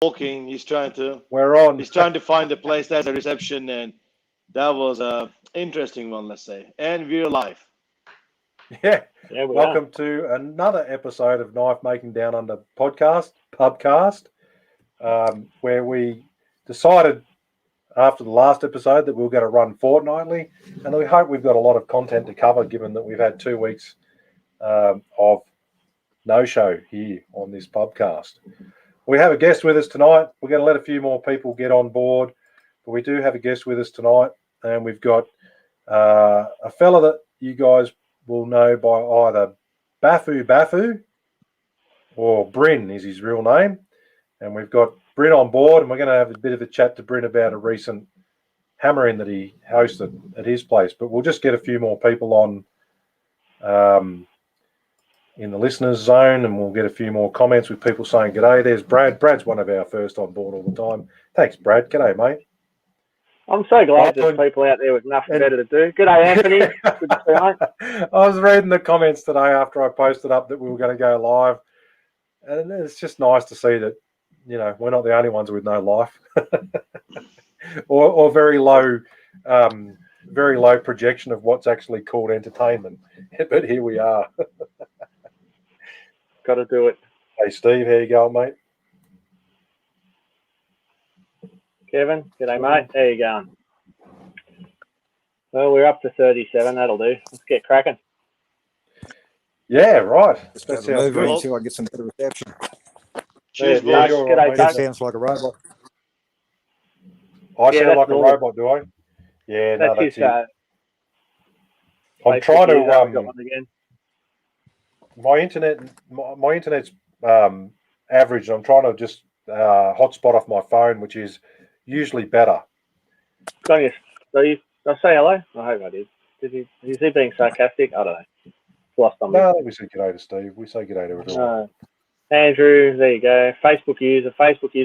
walking. He's trying to. We're on. He's trying to find a place that has a reception, and that was a interesting one, let's say. And we're live. Yeah. Welcome to another episode of Knife Making Down Under pubcast, where we decided after the last episode that we were going to run fortnightly, and we hope we've got a lot of content to cover, given that we've had 2 weeks of no-show here on this pubcast. We have a guest with us tonight. We're going to let a few more people get on board, but we do have a guest with us tonight, and we've got a fella that you guys will know by either Baafu Baafu or Bryn is his real name. And we've got Bryn on board, and we're going to have a bit of a chat to Bryn about a recent hammering that he hosted at his place. But we'll just get a few more people on in the listeners zone, and we'll get a few more comments with people saying g'day. There's Brad. Brad's one of our first on board all the time. Thanks, Brad. G'day, mate. I'm so glad there's people out there with nothing better to do. G'day, Anthony. Good to see you, mate. I was reading the comments today after I posted up that we were going to go live, and it's just nice to see that, you know, we're not the only ones with no life or very low projection of what's actually called entertainment. But here we are. Got to do it. Hey, Steve, how you going, mate? Kevin, g'day, mate. How you going? Well, we're up to 37. That'll do. Let's get cracking. Yeah, right. That sounds good. Until I get some better reception. Cheers, yeah, boys. G'day, That sounds like a robot. I sound like normal. a robot, do I? Yeah, no, that's his, it. I'm trying to. My internet's average. I'm trying to just hotspot off my phone, which is usually better. Did I say hello? I hope I did. Is he being sarcastic? I don't know. Lost on me. No, we say g'day to Steve. We say g'day to everyone. Andrew, there you go. Facebook user.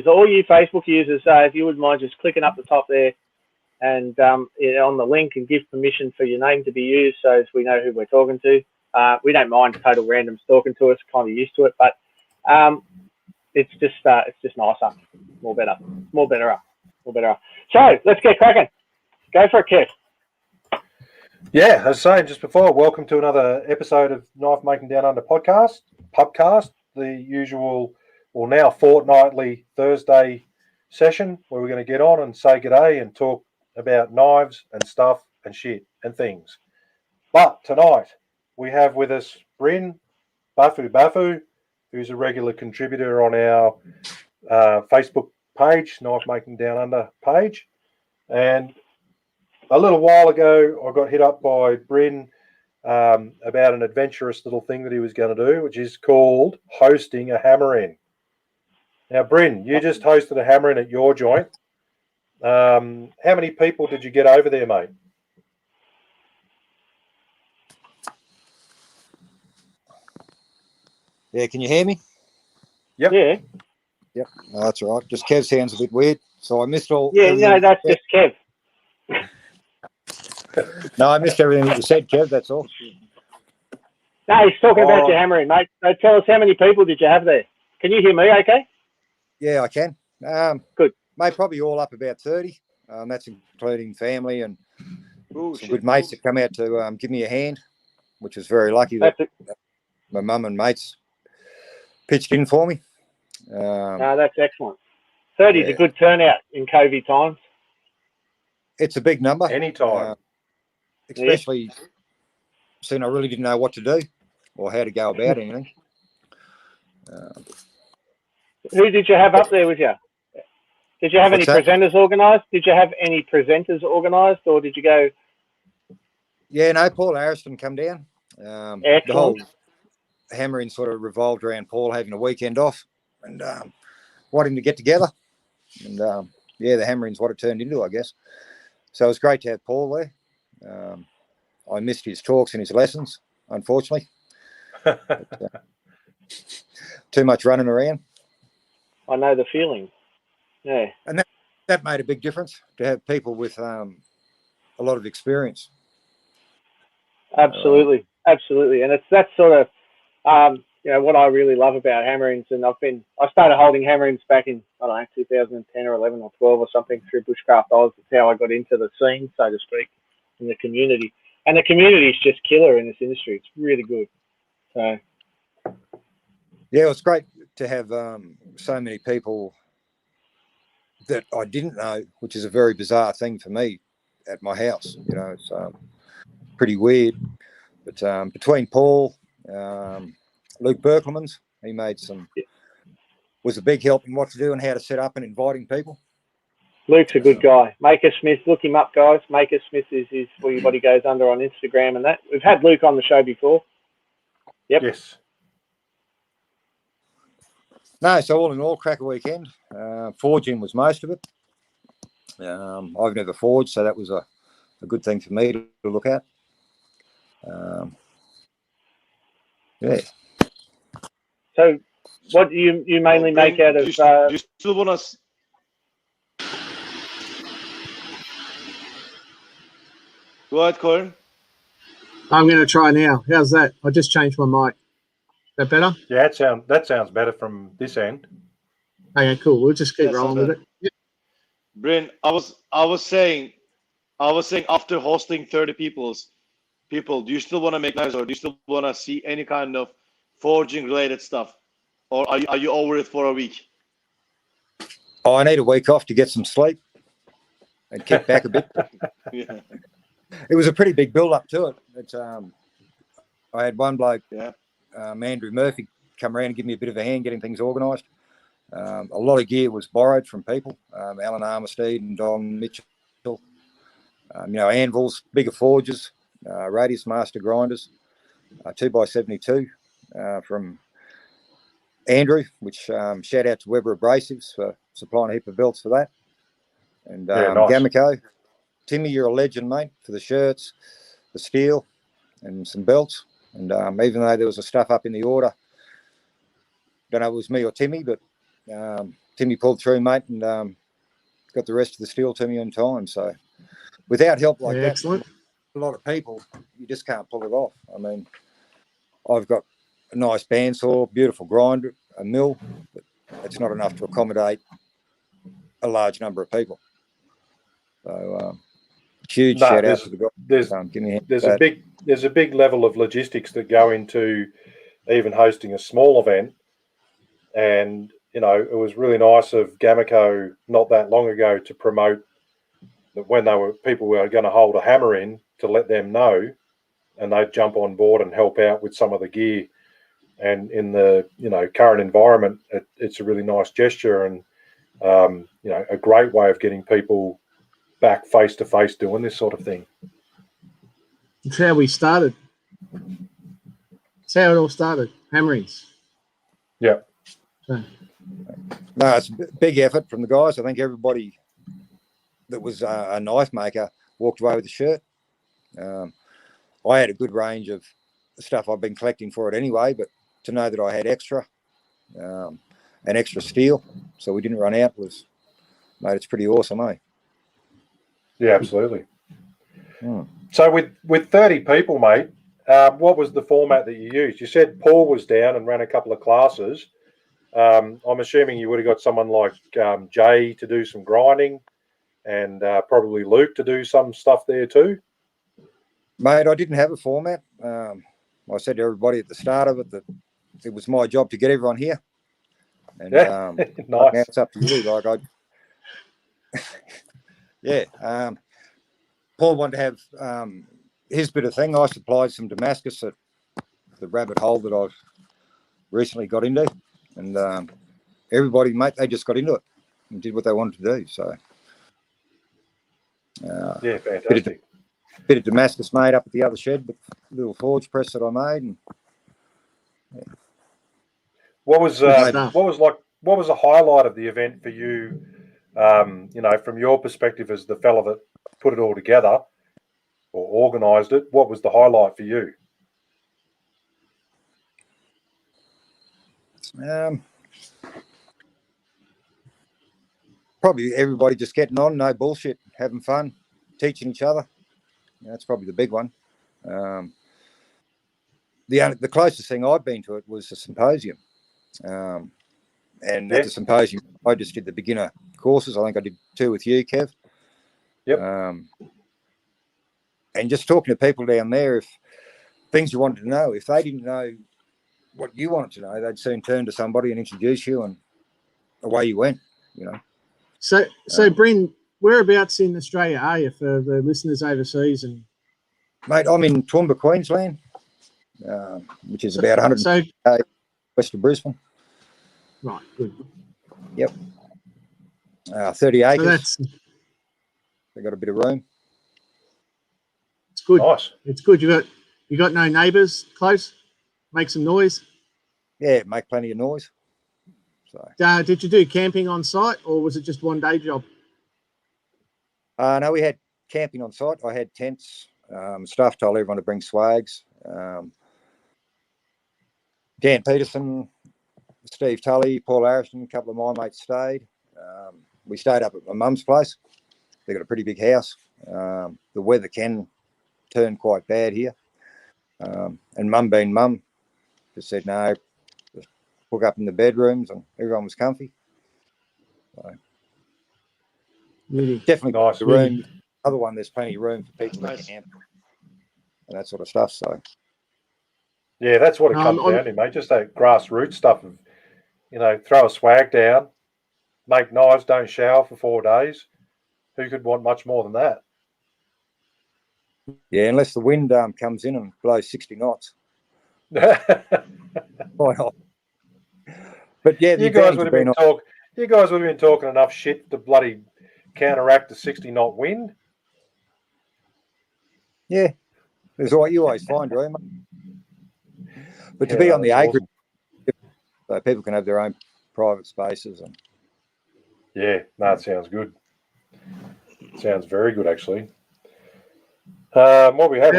All you Facebook users, if you wouldn't mind just clicking up the top there and on the link and give permission for your name to be used so as we know who we're talking to. We don't mind total randoms talking to us, kind of used to it, but it's just nicer, more better. So let's get cracking. Go for it, Kev. Yeah, as I was saying just before, welcome to another episode of Knife Making Down Under pubcast, the usual, well, now fortnightly Thursday session where we're going to get on and say g'day and talk about knives and stuff and shit and things. But tonight we have with us Bryn, Baafu Baafu, who's a regular contributor on our Facebook page, Knife Making Down Under page. And a little while ago, I got hit up by Bryn about an adventurous little thing that he was going to do, which is called hosting a hammer-in. Now, Bryn, you just hosted a hammer-in at your joint. How many people did you get over there, mate? Yeah, can you hear me? Yep. Yeah. Yep. No, that's all right. Just Kev sounds a bit weird, so I missed all. Yeah, no, that's just Kev. No, I missed everything that you said, Kev. That's all. No, he's talking about your hammering, mate. So tell us, how many people did you have there? Can you hear me okay? Yeah, I can. Good. Mate, probably all up about 30. That's including family and some Shit. good mates that come out to give me a hand, which was very lucky that my mum and mates pitched in for me. No, that's excellent. 30 is a good turnout in COVID times. It's a big number. Anytime. Especially seeing I really didn't know what to do or how to go about anything. Who did you have up there with you? Did you have any presenters organised? Or did you go? Yeah, no, Paul Harrison come down. The whole hammering sort of revolved around Paul having a weekend off and wanting to get together. And the hammering's what it turned into, I guess. So it was great to have Paul there. I missed his talks and his lessons, unfortunately. But, too much running around. I know the feeling. Yeah. And that made a big difference to have people with a lot of experience. Absolutely. And it's that sort of what I really love about hammerings, and I started holding hammerings back in, 2010 or 11 or 12 or something through Bushcraft Oz. That's how I got into the scene, so to speak, in the community. And the community is just killer in this industry. It's really good. So, yeah, it's great to have so many people that I didn't know, which is a very bizarre thing for me at my house. It's pretty weird. But between Paul, Luke Berkelmans, he was a big help in what to do and how to set up and inviting people. Luke's a good guy. Maker Smith, look him up, guys. Maker Smith is what he goes under on Instagram and that. We've had Luke on the show before. Yep. Yes. No, so all in all, cracker weekend. Forging was most of it. I've never forged, so that was a good thing for me to look at. Yeah. So, what do you mainly make out of? Do you still want to? Go ahead, Corin. I'm going to try now. How's that? I just changed my mic. Is that better? Yeah, that sounds better from this end. Okay, cool. We'll just keep rolling with it. Yep. Bryn, I was saying after hosting 30 people, do you still want to make knives, or do you still want to see any kind of forging related stuff, or are you over it for a week? Oh, I need a week off to get some sleep and kick back a bit. Yeah. It was a pretty big build up to it. I had one bloke, Andrew Murphy, come around and give me a bit of a hand getting things organised. A lot of gear was borrowed from people, Alan Armistead and Don Mitchell. Anvils, bigger forges, radius master grinders, 2x72 from Andrew, which shout out to Weber Abrasives for supplying a heap of belts for that. And nice. Gameco. Timmy, you're a legend, mate, for the shirts, the steel, and some belts. And even though there was a stuff up in the order, don't know if it was me or Timmy, but Timmy pulled through, mate, and got the rest of the steel to me on time. So without help like that, excellent. A lot of people, you just can't pull it off. I mean, I've got a nice bandsaw, beautiful grinder, a mill, but it's not enough to accommodate a large number of people. So huge shout out to the guys. There's a big level of logistics that go into even hosting a small event, and it was really nice of Gameco not that long ago to promote that when people were going to hold a hammer in, to let them know, and they'd jump on board and help out with some of the gear. And in the current environment, it's a really nice gesture, and a great way of getting people back face to face doing this sort of thing. It's how we started. It's how it all started. Hammerings. Yeah. So. No, it's a big effort from the guys. I think everybody that was a knife maker walked away with a shirt. I had a good range of stuff I've been collecting for it anyway, but to know that I had extra and extra steel, so we didn't run out, mate, it's pretty awesome, eh? Yeah, absolutely. So with 30 people, mate, what was the format that you used? You said Paul was down and ran a couple of classes. I'm assuming you would have got someone like Jay to do some grinding, and probably Luke to do some stuff there too. Mate, I didn't have a format. I said to everybody at the start of it that it was my job to get everyone here. And nice. Now it's up to you. Paul wanted to have his bit of thing. I supplied some Damascus at the rabbit hole that I've recently got into. And everybody, mate, they just got into it and did what they wanted to do. So, fantastic. Bit of Damascus made up at the other shed, but little forge press that I made. And what was a highlight of the event for you? From your perspective as the fella that put it all together or organised it, what was the highlight for you? Probably everybody just getting on, no bullshit, having fun, teaching each other. That's probably the big one. the closest thing I've been to it was the symposium. And at the symposium, I just did the beginner courses. I think I did 2 with you, Kev. Yep. And just talking to people down there, if things you wanted to know, if they didn't know what you wanted to know, they'd soon turn to somebody and introduce you, and away you went, you know. So Bryn, whereabouts in Australia are you for the listeners overseas? And mate, I'm in Toowoomba, Queensland, which is about 100 west of Brisbane. Right, good. Yep. 30 acres. So They got a bit of room. It's good. Nice. It's good. You got no neighbours close? Make some noise? Yeah, make plenty of noise. So did you do camping on site, or was it just one day job? No, we had camping on site. I had tents. Staff told everyone to bring swags. Dan Peterson, Steve Tully, Paul Harrison, a couple of my mates stayed. We stayed up at my mum's place. They got a pretty big house. The weather can turn quite bad here. And mum being mum, just said no, just hook up in the bedrooms, and everyone was comfy. So, definitely nice. The room. Other one, there's plenty of room for people to camp and that sort of stuff. So yeah, that's what it comes down to, mate. Just that grassroots stuff of, you know, throw a swag down, make knives, don't shower for 4 days. Who could want much more than that? Yeah, unless the wind comes in and blows 60 knots. Why not? But yeah, you guys would have been talking enough shit to bloody counteract the 60-knot wind. Yeah, it's what you always find, right? But to be on the acreage, so people can have their own private spaces. And yeah, no, it sounds good. Sounds very good, actually. What we had,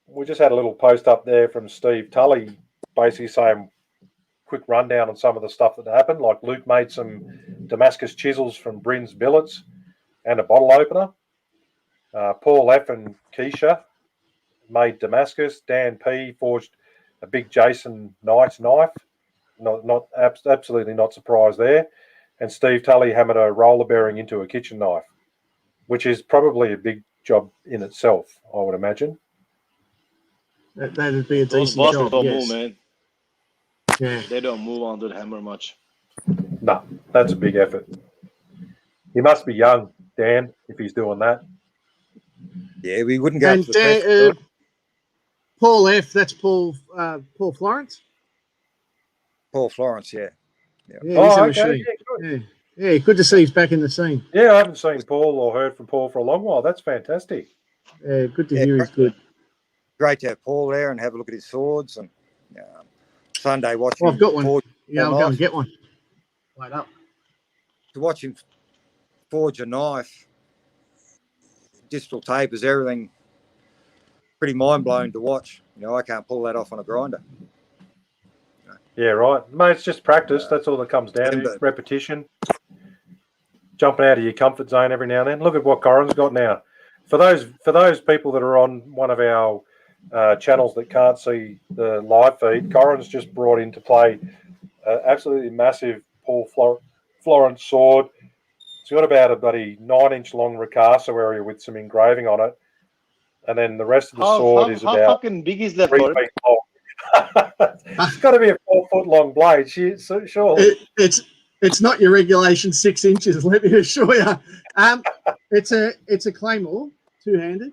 we just had a little post up there from Steve Tully, basically saying quick rundown on some of the stuff that happened. Like Luke made some Damascus chisels from Bryn's billets and a bottle opener. Paul F and Keisha made Damascus. Dan P forged a big Jason Knight's knife. Absolutely not surprised there. And Steve Tully hammered a roller bearing into a kitchen knife, which is probably a big job in itself, I would imagine. That'd be a decent job, don't yes. move, man. Yeah. They don't move onto the hammer much. No, that's a big effort. He must be young, Dan, if he's doing that. Yeah, we wouldn't go and to the press. Paul F, that's Paul Florence? Paul Florence, yeah. Yeah, he's a machine. Good. Yeah, good to see he's back in the scene. Yeah, I haven't seen Paul or heard from Paul for a long while. That's fantastic. Yeah, good to hear he's good. Great to have Paul there and have a look at his swords. And Sunday watching I've got one. Forge I'll go and get one. Wait up. To watch him forge a knife, distal tapers, everything, pretty mind-blowing to watch. I can't pull that off on a grinder. Yeah, right. Mate, it's just practice. That's all that comes down to. Repetition. Jumping out of your comfort zone every now and then. Look at what Corin's got now. For those people that are on one of our channels that can't see the live feed, Corin's just brought into play absolutely massive Paul Florence sword. It's got about a bloody 9-inch long ricasso area with some engraving on it. And then the rest of the sword is about... How fucking big is that? 3 feet long. It's got to be a 4-foot long blade, surely. It's not your regulation 6 inches, let me assure you. It's a claymore, 2-handed,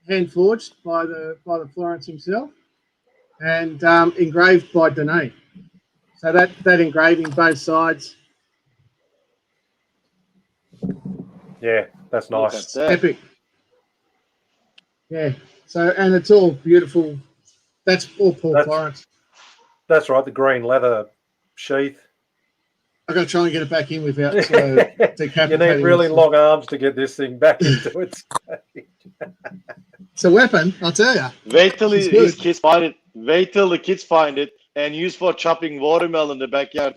hand forged by the Florence himself, and engraved by Danae. So that engraving both sides. Yeah, that's nice. Epic. Yeah. So, and it's all beautiful. That's all Paul Florence. That's right, the green leather sheath. I've got to try and get it back in without decapitating. You need really long arms to get this thing back into its stage. It's a weapon, I'll tell you. Wait till his kids find it. Wait till the kids find it and use for chopping watermelon in the backyard.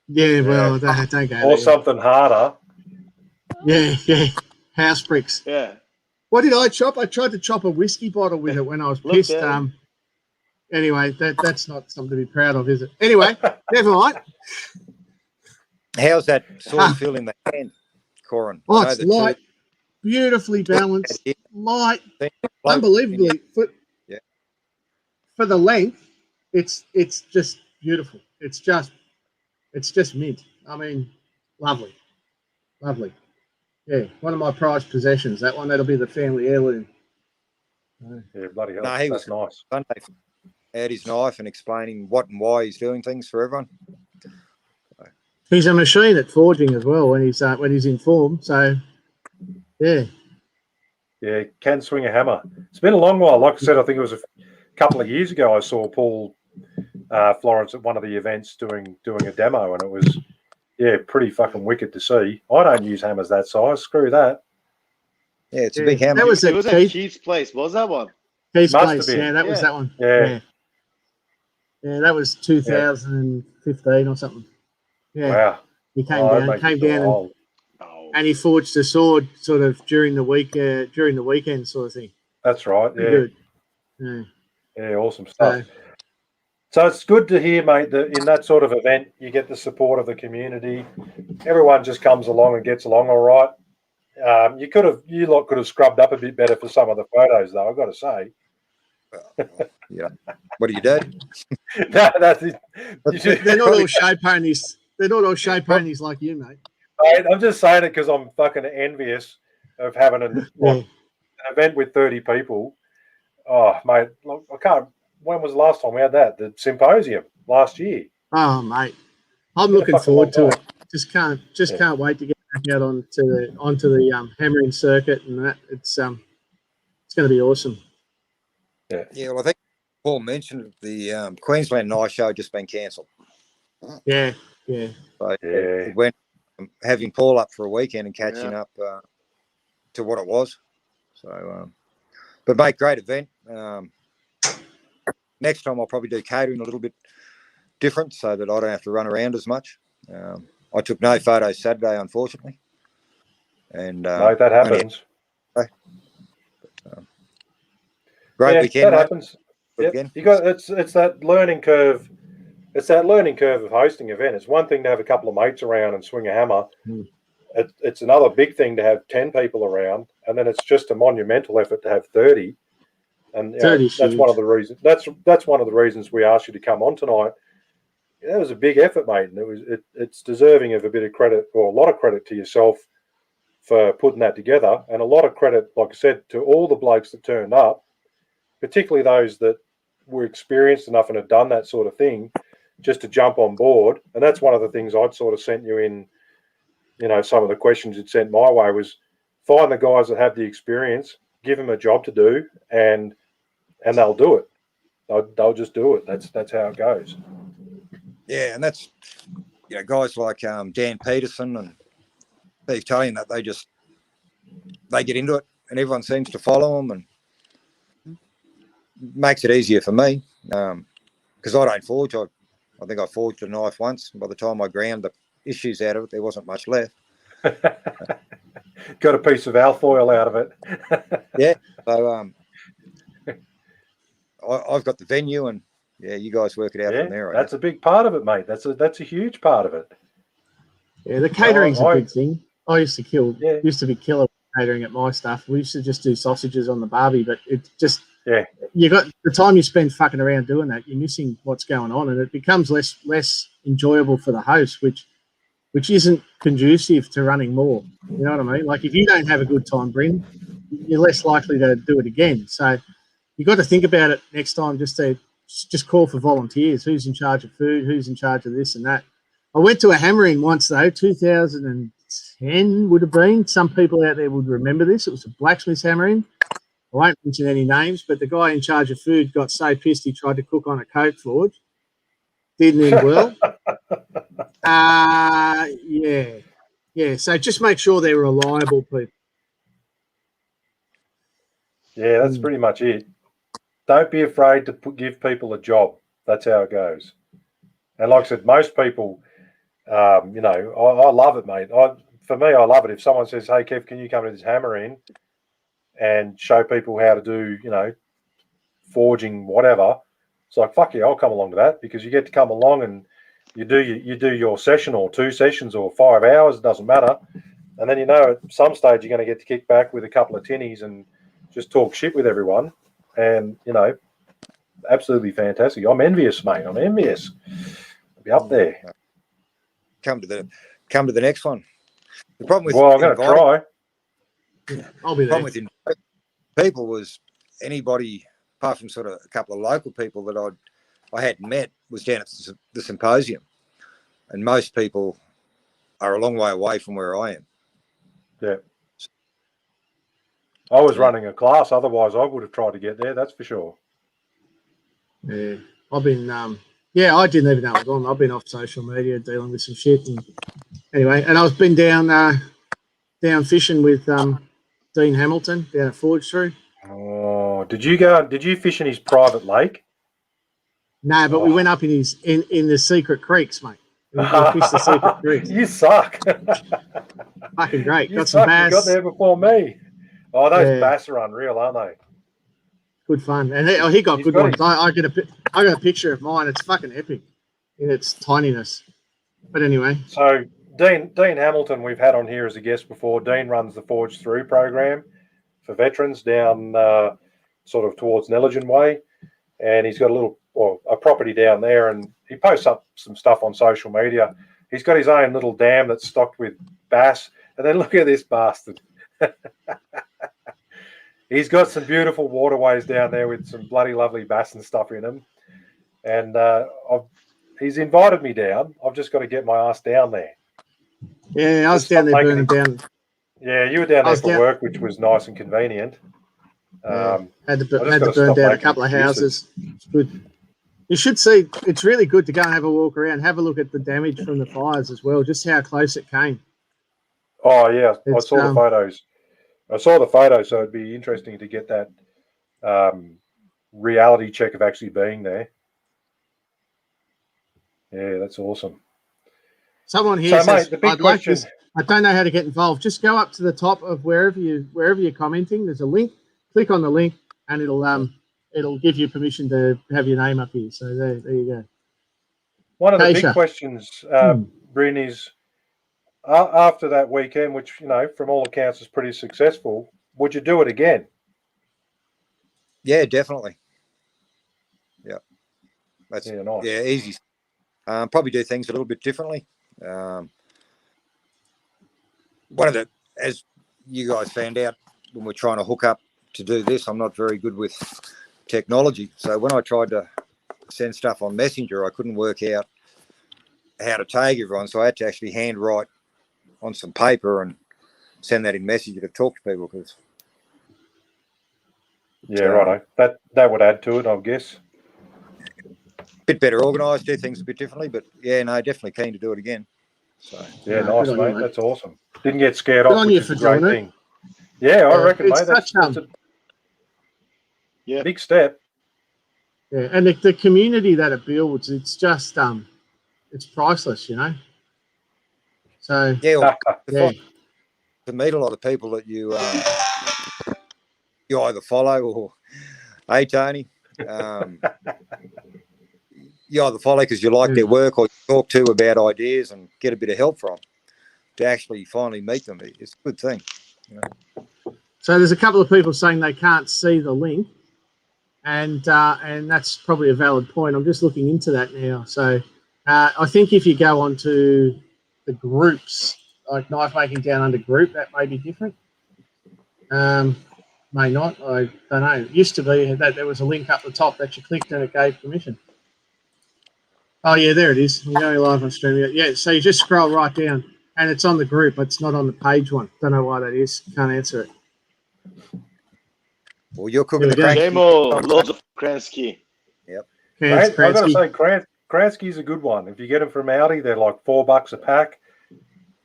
Yeah, well, don't go or something harder. Yeah. House bricks. Yeah. What did I chop? I tried to chop a whiskey bottle with it when I was pissed. Anyway, that's not something to be proud of, is it? Anyway, never mind. How's that sword feel in the hand, Corin? Oh, it's light, beautifully balanced, light, unbelievably for the length. It's just beautiful. It's just mint. I mean, lovely. Yeah, one of my prized possessions. That one, that'll be the family heirloom. Yeah, bloody hell. No, he was nice. Sunday out his knife and explaining what and why he's doing things for everyone. He's a machine at forging as well when he's in form. So, yeah. Yeah, can swing a hammer. It's been a long while. Like I said, I think it was a couple of years ago I saw Paul Florence at one of the events doing a demo, and it was, pretty fucking wicked to see. I don't use hammers that size. Screw that. Yeah, it's a big hammer. That was it was at Keith's place. What was that one? Keith's place. Yeah, that was that one. Yeah. Yeah, that was 2015 or something. Yeah. Wow. He came down and he forged a sword sort of during the weekend sort of thing. That's right. Yeah. Good. Yeah, awesome stuff. So it's good to hear, mate, that in that sort of event you get the support of the community. Everyone just comes along and gets along all right. You lot could have scrubbed up a bit better for some of the photos, though, I've got to say. Yeah. What do you do? No, that's it. They're not all show ponies. They're not all show ponies like you, mate. I'm just saying it because I'm fucking envious of having an event with 30 people. Oh, mate, look, I can't. When was the last time we had that? The symposium last year. Oh, mate, I'm looking forward to it. Just can't wait to get back out onto the hammering circuit and that. It's going to be awesome. Yeah, well, I think Paul mentioned the Queensland Knife Show just been cancelled. Yeah. So it went having Paul up for a weekend and catching up to what it was. So, but mate, great event. Next time I'll probably do catering a little bit different so that I don't have to run around as much. I took no photos Saturday, unfortunately. And no, that happens. Great weekend. That happens. Yep. You got it's that learning curve. It's that learning curve of hosting an event. It's one thing to have a couple of mates around and swing a hammer. It's another big thing to have 10 people around, and then it's just a monumental effort to have 30. And that's one of the reasons. That's one of the reasons we asked you to come on tonight. That was a big effort, mate, and it's deserving of a bit of credit, or a lot of credit to yourself for putting that together, and a lot of credit, like I said, to all the blokes that turned up, particularly those that were experienced enough and had done that sort of thing, just to jump on board. And that's one of the things I'd sort of sent you in. Some of the questions you'd sent my way was find the guys that have the experience, give them a job to do, and they'll do it. They'll just do it. That's how it goes. Yeah, and that's guys like Dan Peterson and Steve Tullian, that they get into it, and everyone seems to follow them, and makes it easier for me because I don't forge. I think I forged a knife once, and by the time I ground the issues out of it, there wasn't much left. Got a piece of alfoil out of it. Yeah, so I've got the venue, and you guys work it out from there. That's a big part of it, mate. That's a huge part of it. Yeah, the catering's a big thing. I used to be killer catering at my stuff. We used to just do sausages on the barbie, but it just you got the time you spend fucking around doing that, you're missing what's going on, and it becomes less enjoyable for the host, which isn't conducive to running more. You know what I mean? Like if you don't have a good time, Bryn, you're less likely to do it again. So you got to think about it next time. Just call for volunteers. Who's in charge of food? Who's in charge of this and that? I went to a hammering once though, 2010 would have been. Some people out there would remember this. It was a blacksmith's hammering. I won't mention any names, but the guy in charge of food got so pissed he tried to cook on a coke forge. Didn't end well. Yeah. So just make sure they're reliable people. Yeah, that's pretty much it. Don't be afraid to give people a job. That's how it goes. And like I said, most people, I love it, mate. For me, I love it. If someone says, "Hey, Kev, can you come to this hammering?" and show people how to do, forging, whatever. It's like, fuck yeah, I'll come along to that, because you get to come along and you do your session or 2 sessions or 5 hours, it doesn't matter. And then, at some stage you're going to get to kick back with a couple of tinnies and just talk shit with everyone. And, absolutely fantastic. I'm envious, mate. I'm envious. I'll be up there. Come to the next one. The problem with I'm going to try. Yeah, I'll be there. The problem with inviting people was anybody, apart from sort of a couple of local people that I hadn't met, was down at the symposium. And most people are a long way away from where I am. Yeah. I was running a class, otherwise I would have tried to get there, that's for sure. Yeah. I've been I didn't even know it was on. I've been off social media dealing with some shit, and anyway, and I've been down fishing with Dean Hamilton down at Forge Through. Oh, did you fish in his private lake? No, but we went up in the secret creeks, mate. We fished the secret creeks. You suck. Fucking great. You got there before me. Oh, those bass are unreal, aren't they? Good fun, and he got good ones. I got a picture of mine. It's fucking epic in its tininess. But anyway, so Dean Hamilton, we've had on here as a guest before. Dean runs the Forge Through program for veterans down sort of towards Nelligen Way, and he's got a property down there, and he posts up some stuff on social media. He's got his own little dam that's stocked with bass, and then look at this bastard. He's got some beautiful waterways down there with some bloody lovely bass and stuff in them. And he's invited me down. I've just got to get my ass down there. Yeah, I was down there burning down. Yeah, you were down there for work, which was nice and convenient. Had to burn down a couple of houses. It's good. You should see, it's really good to go and have a walk around, have a look at the damage from the fires as well, just how close it came. Oh, yeah, I saw the photos. So it'd be interesting to get that reality check of actually being there. Yeah, that's awesome. Someone here says, mate, I'd like this. I don't know how to get involved. Just go up to the top of wherever you're commenting. There's a link. Click on the link, and it'll give you permission to have your name up here. So there you go. One of the big questions, Bryn, is after that weekend, which from all accounts is pretty successful, would you do it again? Yeah, definitely. Yeah, that's nice. Yeah, easy. Probably do things a little bit differently. As you guys found out when we're trying to hook up to do this, I'm not very good with technology. So when I tried to send stuff on Messenger, I couldn't work out how to tag everyone. So I had to actually handwrite on some paper and send that in Messenger to talk to people. Righto. That would add to it, I guess. Bit better organised, do things a bit differently, but definitely keen to do it again. So nice, mate. That's awesome. Didn't get scared off, which is a great thing. Yeah, I reckon, mate. That's a big step. Yeah, and the community that it builds, it's just it's priceless, So to meet a lot of people that you either follow or, hey Tony, you either follow because you like their work or you talk to about ideas and get a bit of help from. To actually finally meet them, it's a good thing. So there's a couple of people saying they can't see the link, and that's probably a valid point. I'm just looking into that now. So I think if you go onto the groups, like Knife Making Down Under group, that may be different. May not. I don't know. It used to be that there was a link up the top that you clicked and it gave permission. Oh, yeah, there it is. I'm going live on stream. Yeah, so you just scroll right down, and it's on the group. It's not on the page one. Don't know why that is. Can't answer it. Well, you're cooking the Gameco, loads of Kransky. Yep. I've got to say, Kransky's a good one. If you get them from Aldi, they're like $4 a pack.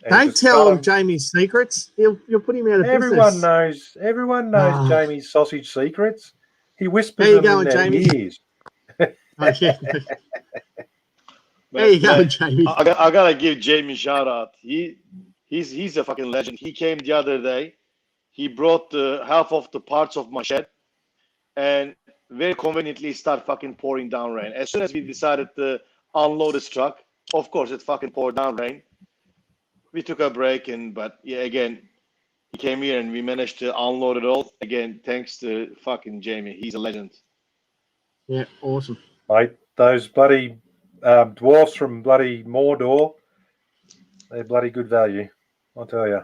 Don't tell him Jamie's secrets. You'll put him out of business. Everyone knows Jamie's sausage secrets. He whispers them in their ears. Oh, yeah. There you go, Jamie. I gotta give Jamie a shout out. He's a fucking legend. He came the other day. he brought the half of the parts of my shed, and very conveniently start fucking pouring down rain. As soon as we decided to unload his truck, of course it fucking poured down rain. We took a break, but yeah, again, he came here and we managed to unload it all. Again, thanks to fucking Jamie. He's a legend. Yeah, awesome. Mate, those bloody dwarfs from bloody Mordor, they're bloody good value, I'll tell you.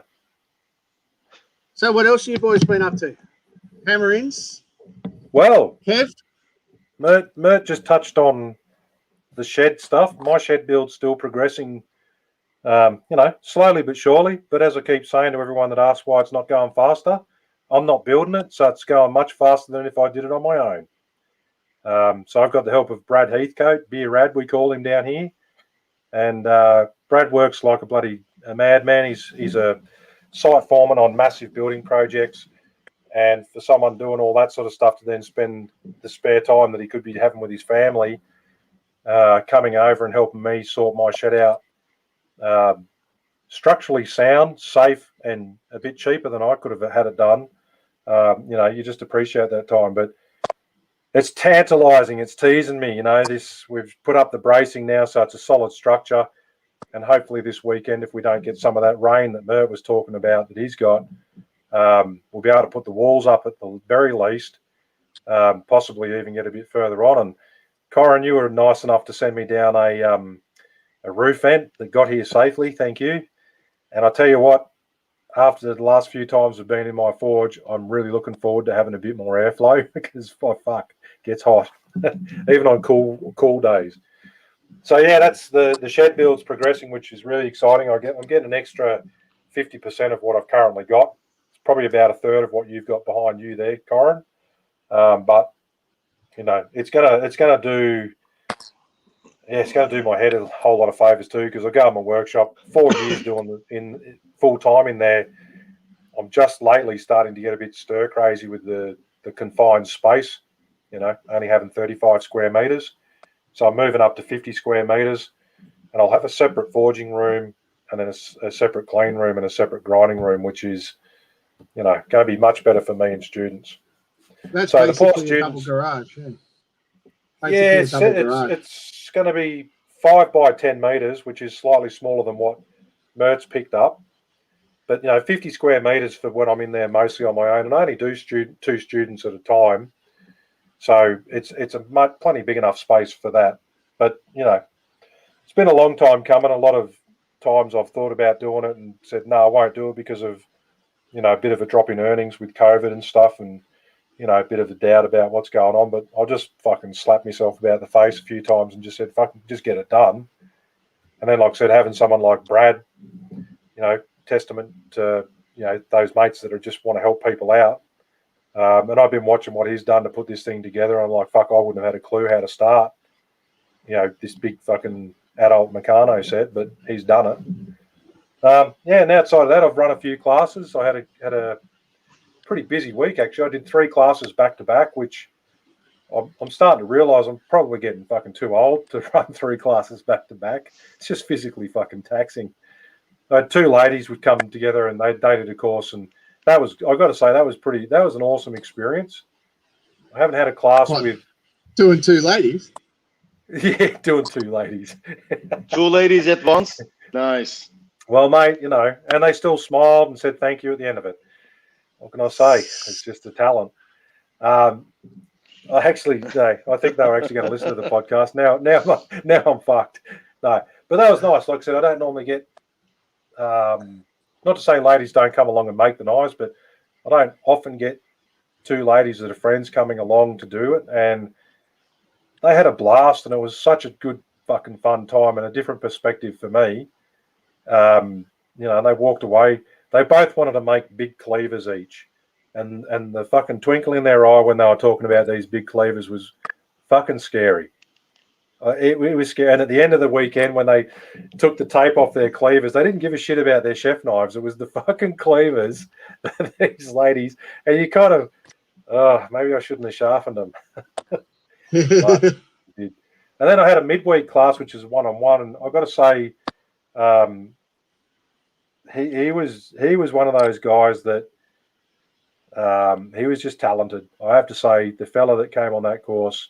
So what else have you boys been up to? Hammer-ins? Well, Kev? Mert just touched on the shed stuff. My shed build's still progressing, slowly but surely. But as I keep saying to everyone that asks why it's not going faster, I'm not building it, so it's going much faster than if I did it on my own. So I've got the help of Brad Heathcote, Beer Rad, we call him down here. And Brad works like a madman. He's a site foreman on massive building projects. And for someone doing all that sort of stuff to then spend the spare time that he could be having with his family, coming over and helping me sort my shed out, structurally sound, safe, and a bit cheaper than I could have had it done. You just appreciate that time. But it's tantalising. It's teasing me. We've put up the bracing now, so it's a solid structure. And hopefully this weekend, if we don't get some of that rain that Mert was talking about that he's got, we'll be able to put the walls up at the very least, possibly even get a bit further on. And Corin, you were nice enough to send me down a roof vent that got here safely. Thank you. And I tell you what, after the last few times I've been in my forge, I'm really looking forward to having a bit more airflow because, it gets hot, even on cool days. So yeah, that's the shed build's progressing, which is really exciting. I'm getting an extra 50% of what I've currently got. It's probably about a third of what you've got behind you there, Corin. But it's gonna do my head a whole lot of favours too, because I go in my workshop 4 years doing in full time in there. I'm just lately starting to get a bit stir crazy with the confined space. Only having 35 square meters. So I'm moving up to 50 square meters, and I'll have a separate forging room, and then a separate clean room and a separate grinding room, which is, going to be much better for me and students. That's so basically a double garage. Yeah, it's going to be 5 by 10 meters, which is slightly smaller than what Mert's picked up. But 50 square meters for when I'm in there mostly on my own, and I only do 2 students at a time. So it's plenty big enough space for that. But, it's been a long time coming. A lot of times I've thought about doing it and said, no, I won't do it because of, a bit of a drop in earnings with COVID and stuff, and, a bit of a doubt about what's going on. But I'll just fucking slap myself about the face a few times and just said, fucking just get it done. And then, like I said, having someone like Brad, testament to, those mates that just want to help people out. And I've been watching what he's done to put this thing together. I'm like, fuck, I wouldn't have had a clue how to start, this big fucking adult Meccano set, but he's done it. And outside of that, I've run a few classes. I had a pretty busy week, actually. I did 3 classes back to back, which I'm starting to realise I'm probably getting fucking too old to run 3 classes back to back. It's just physically fucking taxing. I had 2 ladies would come together and they did a course, and that was, I've got to say, that was an awesome experience. I haven't had a class with doing 2 ladies. Yeah, doing 2 ladies. 2 ladies at once. Nice. Well, mate, and they still smiled and said thank you at the end of it. What can I say? It's just a talent. I think they were actually going to listen to the podcast. Now I'm fucked. No, but that was nice. Like I said, I don't normally get. Not to say ladies don't come along and make the knives, but I don't often get 2 ladies that are friends coming along to do it, and they had a blast, and it was such a good fucking fun time and a different perspective for me. And they walked away. They both wanted to make big cleavers each, and the fucking twinkle in their eye when they were talking about these big cleavers was fucking scary. It was scary. And at the end of the weekend, when they took the tape off their cleavers, they didn't give a shit about their chef knives. It was the fucking cleavers that these ladies, and you kind of, maybe I shouldn't have sharpened them. But, and then I had a midweek class, which is 1-on-1, and I've got to say, he was one of those guys that He was just talented. I have to say, the fella that came on that course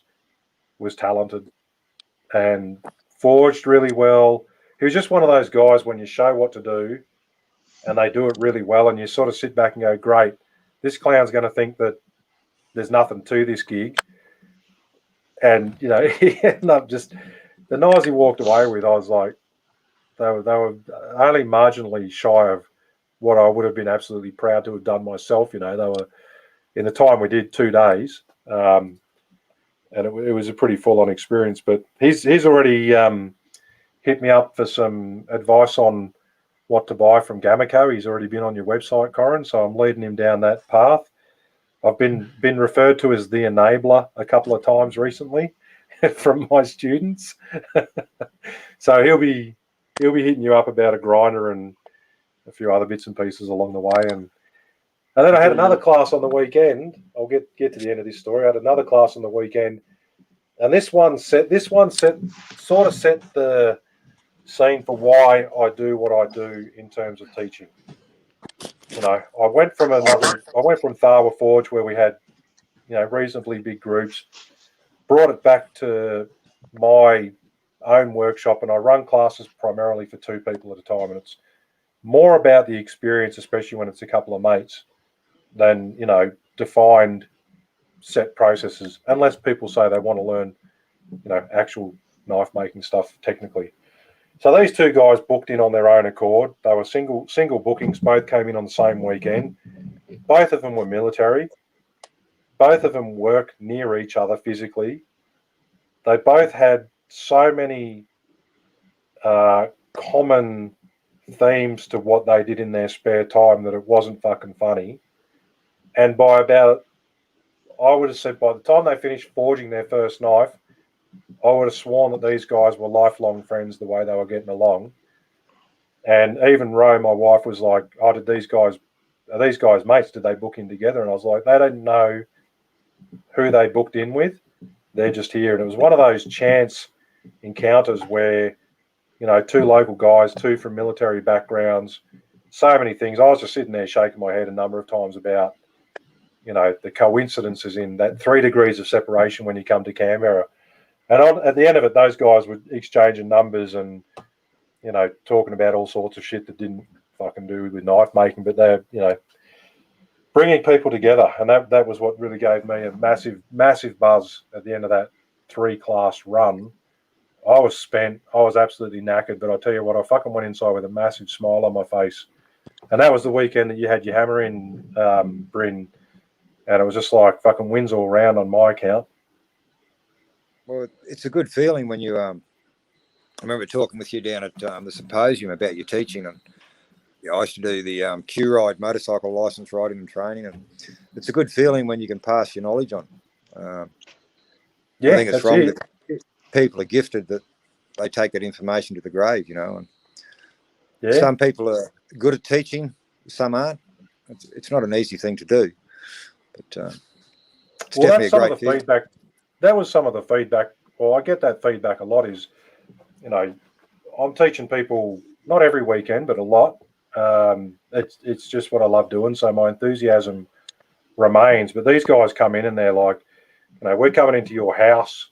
was talented and forged really well. He was just one of those guys when you show what to do and they do it really well and you sort of sit back and go, great, this clown's going to think that there's nothing to this gig. And, you know, he ended up just, the knives he walked away with, I was like, they were only marginally shy of what I would have been absolutely proud to have done myself. You know, they were, in the time we did 2 days, and it was a pretty full-on experience. But he's already hit me up for some advice on what to buy from Gameco. He's already been on your website, Corin, so I'm leading him down that path. I've been referred to as the enabler a couple of times recently from my students. So he'll be hitting you up about a grinder and a few other bits and pieces along the way. And then I had another class on the weekend. I'll get to the end of this story. I had another class on the weekend, and this one set the scene for why I do what I do in terms of teaching. You know, I went from Tharwa Forge where we had, you know, reasonably big groups, brought it back to my own workshop, and I run classes primarily for 2 people at a time, and it's more about the experience, especially when it's a couple of mates, than, you know, defined set processes, unless people say they want to learn, you know, actual knife making stuff technically. So these 2 guys booked in on their own accord. They were single bookings, both came in on the same weekend. Both of them were military. Both of them work near each other physically. They both had so many common themes to what they did in their spare time that it wasn't fucking funny. And by about, I would have said by the time they finished forging their first knife, I would have sworn that these guys were lifelong friends the way they were getting along. And even Ro, my wife, was like, oh, are these guys mates? Did they book in together? And I was like, they don't know who they booked in with. They're just here. And it was one of those chance encounters where, you know, 2 local guys, 2 from military backgrounds, so many things. I was just sitting there shaking my head a number of times about, you know, the coincidences in that 3 degrees of separation when you come to Canberra. And at the end of it, those guys were exchanging numbers and, you know, talking about all sorts of shit that didn't fucking do with knife making, but they're, you know, bringing people together. And that was what really gave me a massive, massive buzz at the end of that 3-class run. I was spent. I was absolutely knackered, but I tell you what, I fucking went inside with a massive smile on my face. And that was the weekend that you had your hammer in, Bryn, and it was just like fucking wins all round on my account. Well, it's a good feeling when you. I remember talking with you down at the symposium about your teaching, and I used to do the Q-Ride motorcycle license riding and training, and it's a good feeling when you can pass your knowledge on. I think it's wrong that people are gifted that they take that information to the grave, you know. And some people are good at teaching, some aren't. It's not an easy thing to do, but it's definitely a great feedback. That was some of the feedback. Well, I get that feedback a lot. Is, you know, I'm teaching people not every weekend, but a lot. It's just what I love doing. So my enthusiasm remains. But these guys come in and they're like, you know, we're coming into your house.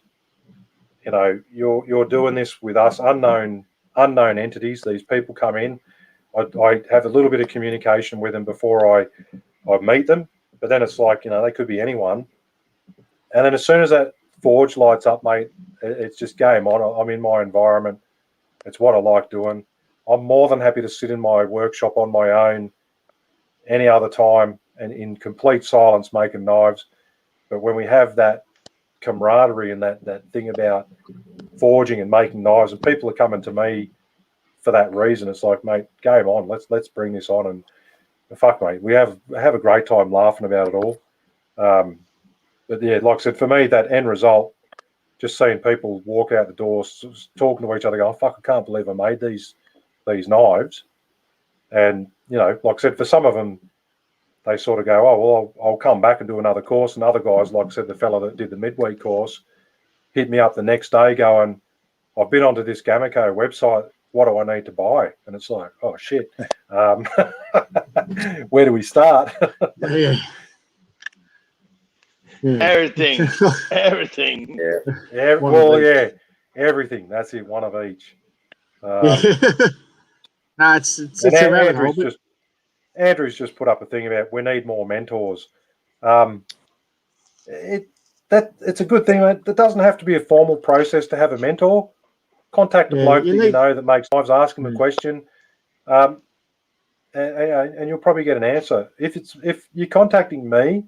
You know, you're doing this with us, unknown entities. These people come in. I have a little bit of communication with them before I meet them. But then it's like, you know, they could be anyone. And then as soon as that forge lights up, mate, it's just game on. I'm in my environment. It's what I like doing. I'm more than happy to sit in my workshop on my own any other time and in complete silence making knives. But when we have that camaraderie and that thing about forging and making knives, and people are coming to me for that reason, it's like, mate, game on. Let's bring this on. And fuck, mate, we have a great time laughing about it all. But yeah, like I said, for me, that end result, just seeing people walk out the door, talking to each other, going, fuck, I can't believe I made these knives. And, you know, like I said, for some of them, they sort of go, oh, well, I'll come back and do another course. And other guys, like I said, the fella that did the midweek course, hit me up the next day going, I've been onto this Gameco website. What do I need to buy? And it's like, oh, shit. Where do we start? Yeah. Everything. Everything. Yeah. Well, yeah. Everything. That's it. One of each. No, it's a rabbit hole. Andrew's just put up a thing about we need more mentors. It's a good thing. It doesn't have to be a formal process to have a mentor. Contact a bloke that you know that makes knives. Ask him a question, and you'll probably get an answer. If you're contacting me,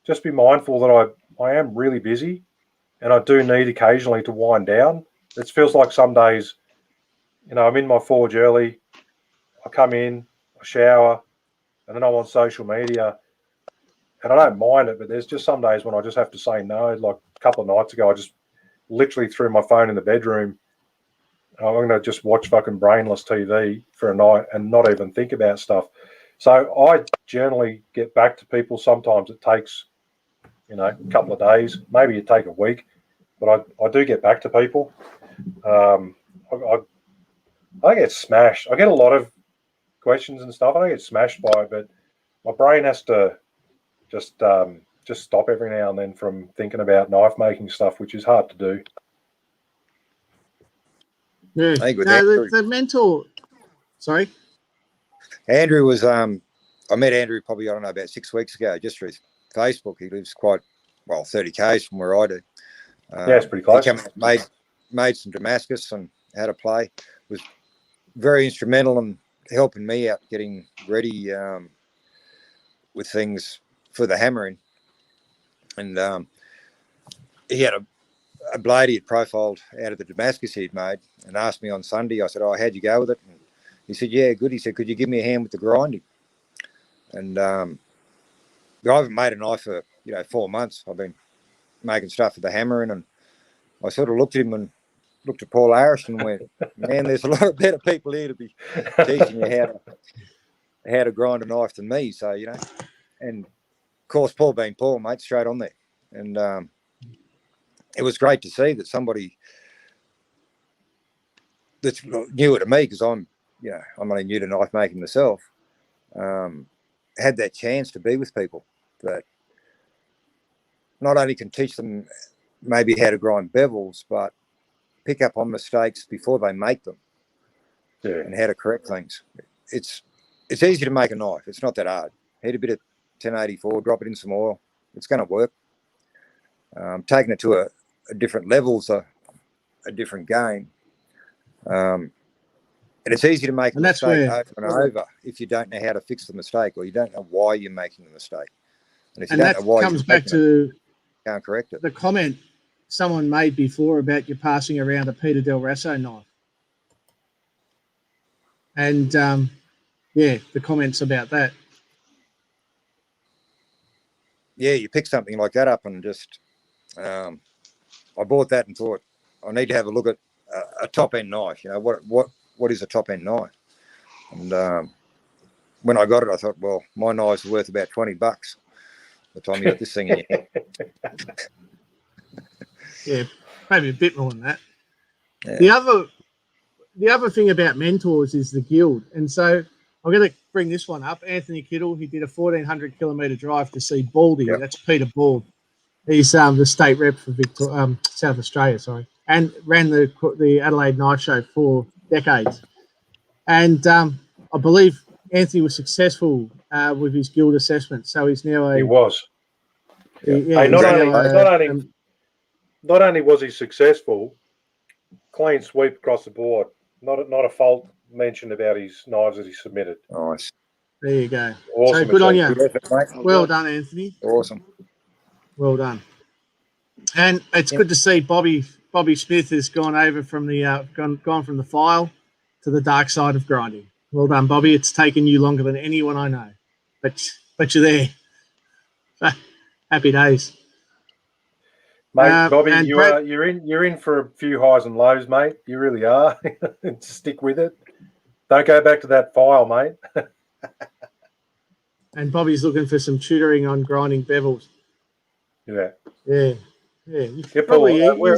just be mindful that I am really busy, and I do need occasionally to wind down. It feels like some days, I'm in my forge early. I come in, I shower, and then I'm on social media. And I don't mind it, but there's just some days when I just have to say no. Like a couple of nights ago, I just literally threw my phone in the bedroom. I'm going to just watch fucking brainless TV for a night and not even think about stuff. So I generally get back to people. Sometimes it takes, a couple of days. Maybe it take a week, but I do get back to people. I get smashed. I get a lot of questions and stuff. I don't get smashed by it, but my brain has to just stop every now and then from thinking about knife making stuff, which is hard to do. Yeah. The mentor. Sorry, Andrew was. I met Andrew probably about 6 weeks ago, just through Facebook. He lives quite 30 k's from where I do. Yeah, it's pretty close. He came out, made some Damascus and how to play. Was very instrumental in helping me out getting ready with things for the hammering. And he had a blade he had profiled out of the Damascus he'd made and asked me on Sunday. I said, how'd you go with it? And he said, yeah, good. He said, could you give me a hand with the grinding? And I haven't made a knife for 4 months. I've been making stuff for the hammering, and I sort of looked at him and looked at Paul Harris and went, man, there's a lot of better people here to be teaching you how to grind a knife than me. So, and of course, Paul being Paul, mate, straight on there. And it was great to see that somebody that's newer to me, because I'm only new to knife making myself, had that chance to be with people that not only can teach them maybe how to grind bevels, but pick up on mistakes before they make them, and how to correct things. It's easy to make a knife. It's not that hard. Heat a bit of 1084, drop it in some oil. It's going to work. Taking it to a different level's a different game. And it's easy to make a mistake over and over if you don't know how to fix the mistake, or you don't know why you're making the mistake. And if you don't know why, comes back to can't correct it. The comment someone made before about you passing around a Peter Del Rasso knife. And the comments about that. Yeah, you pick something like that up and just I bought that and thought I need to have a look at a top end knife. What is a top end knife? And when I got it, I thought, well, my knife's worth about $20 by the time you got this thing in your hand. Yeah, maybe a bit more than that. Yeah. The other thing about mentors is the guild. And so I'm going to bring this one up. Anthony Kittle, he did a 1,400 kilometre drive to see Baldy. Yep. That's Peter Bald. He's the state rep for South Australia, and ran the Adelaide Knife Show for decades. And I believe Anthony was successful with his guild assessment. So he's now He was. Not only was he successful, clean sweep across the board. Not a fault mentioned about his knives that he submitted. Nice. There you go. Awesome. So good on you. Good effort, mate. Well done, Anthony. Awesome. Well done. And it's good to see Bobby Smith has gone over from the gone from the file to the dark side of grinding. Well done, Bobby. It's taken you longer than anyone I know, but you're there. Happy days. Mate, Bobby, you're in for a few highs and lows, mate. You really are. Stick with it. Don't go back to that file, mate. And Bobby's looking for some tutoring on grinding bevels. Yeah. He's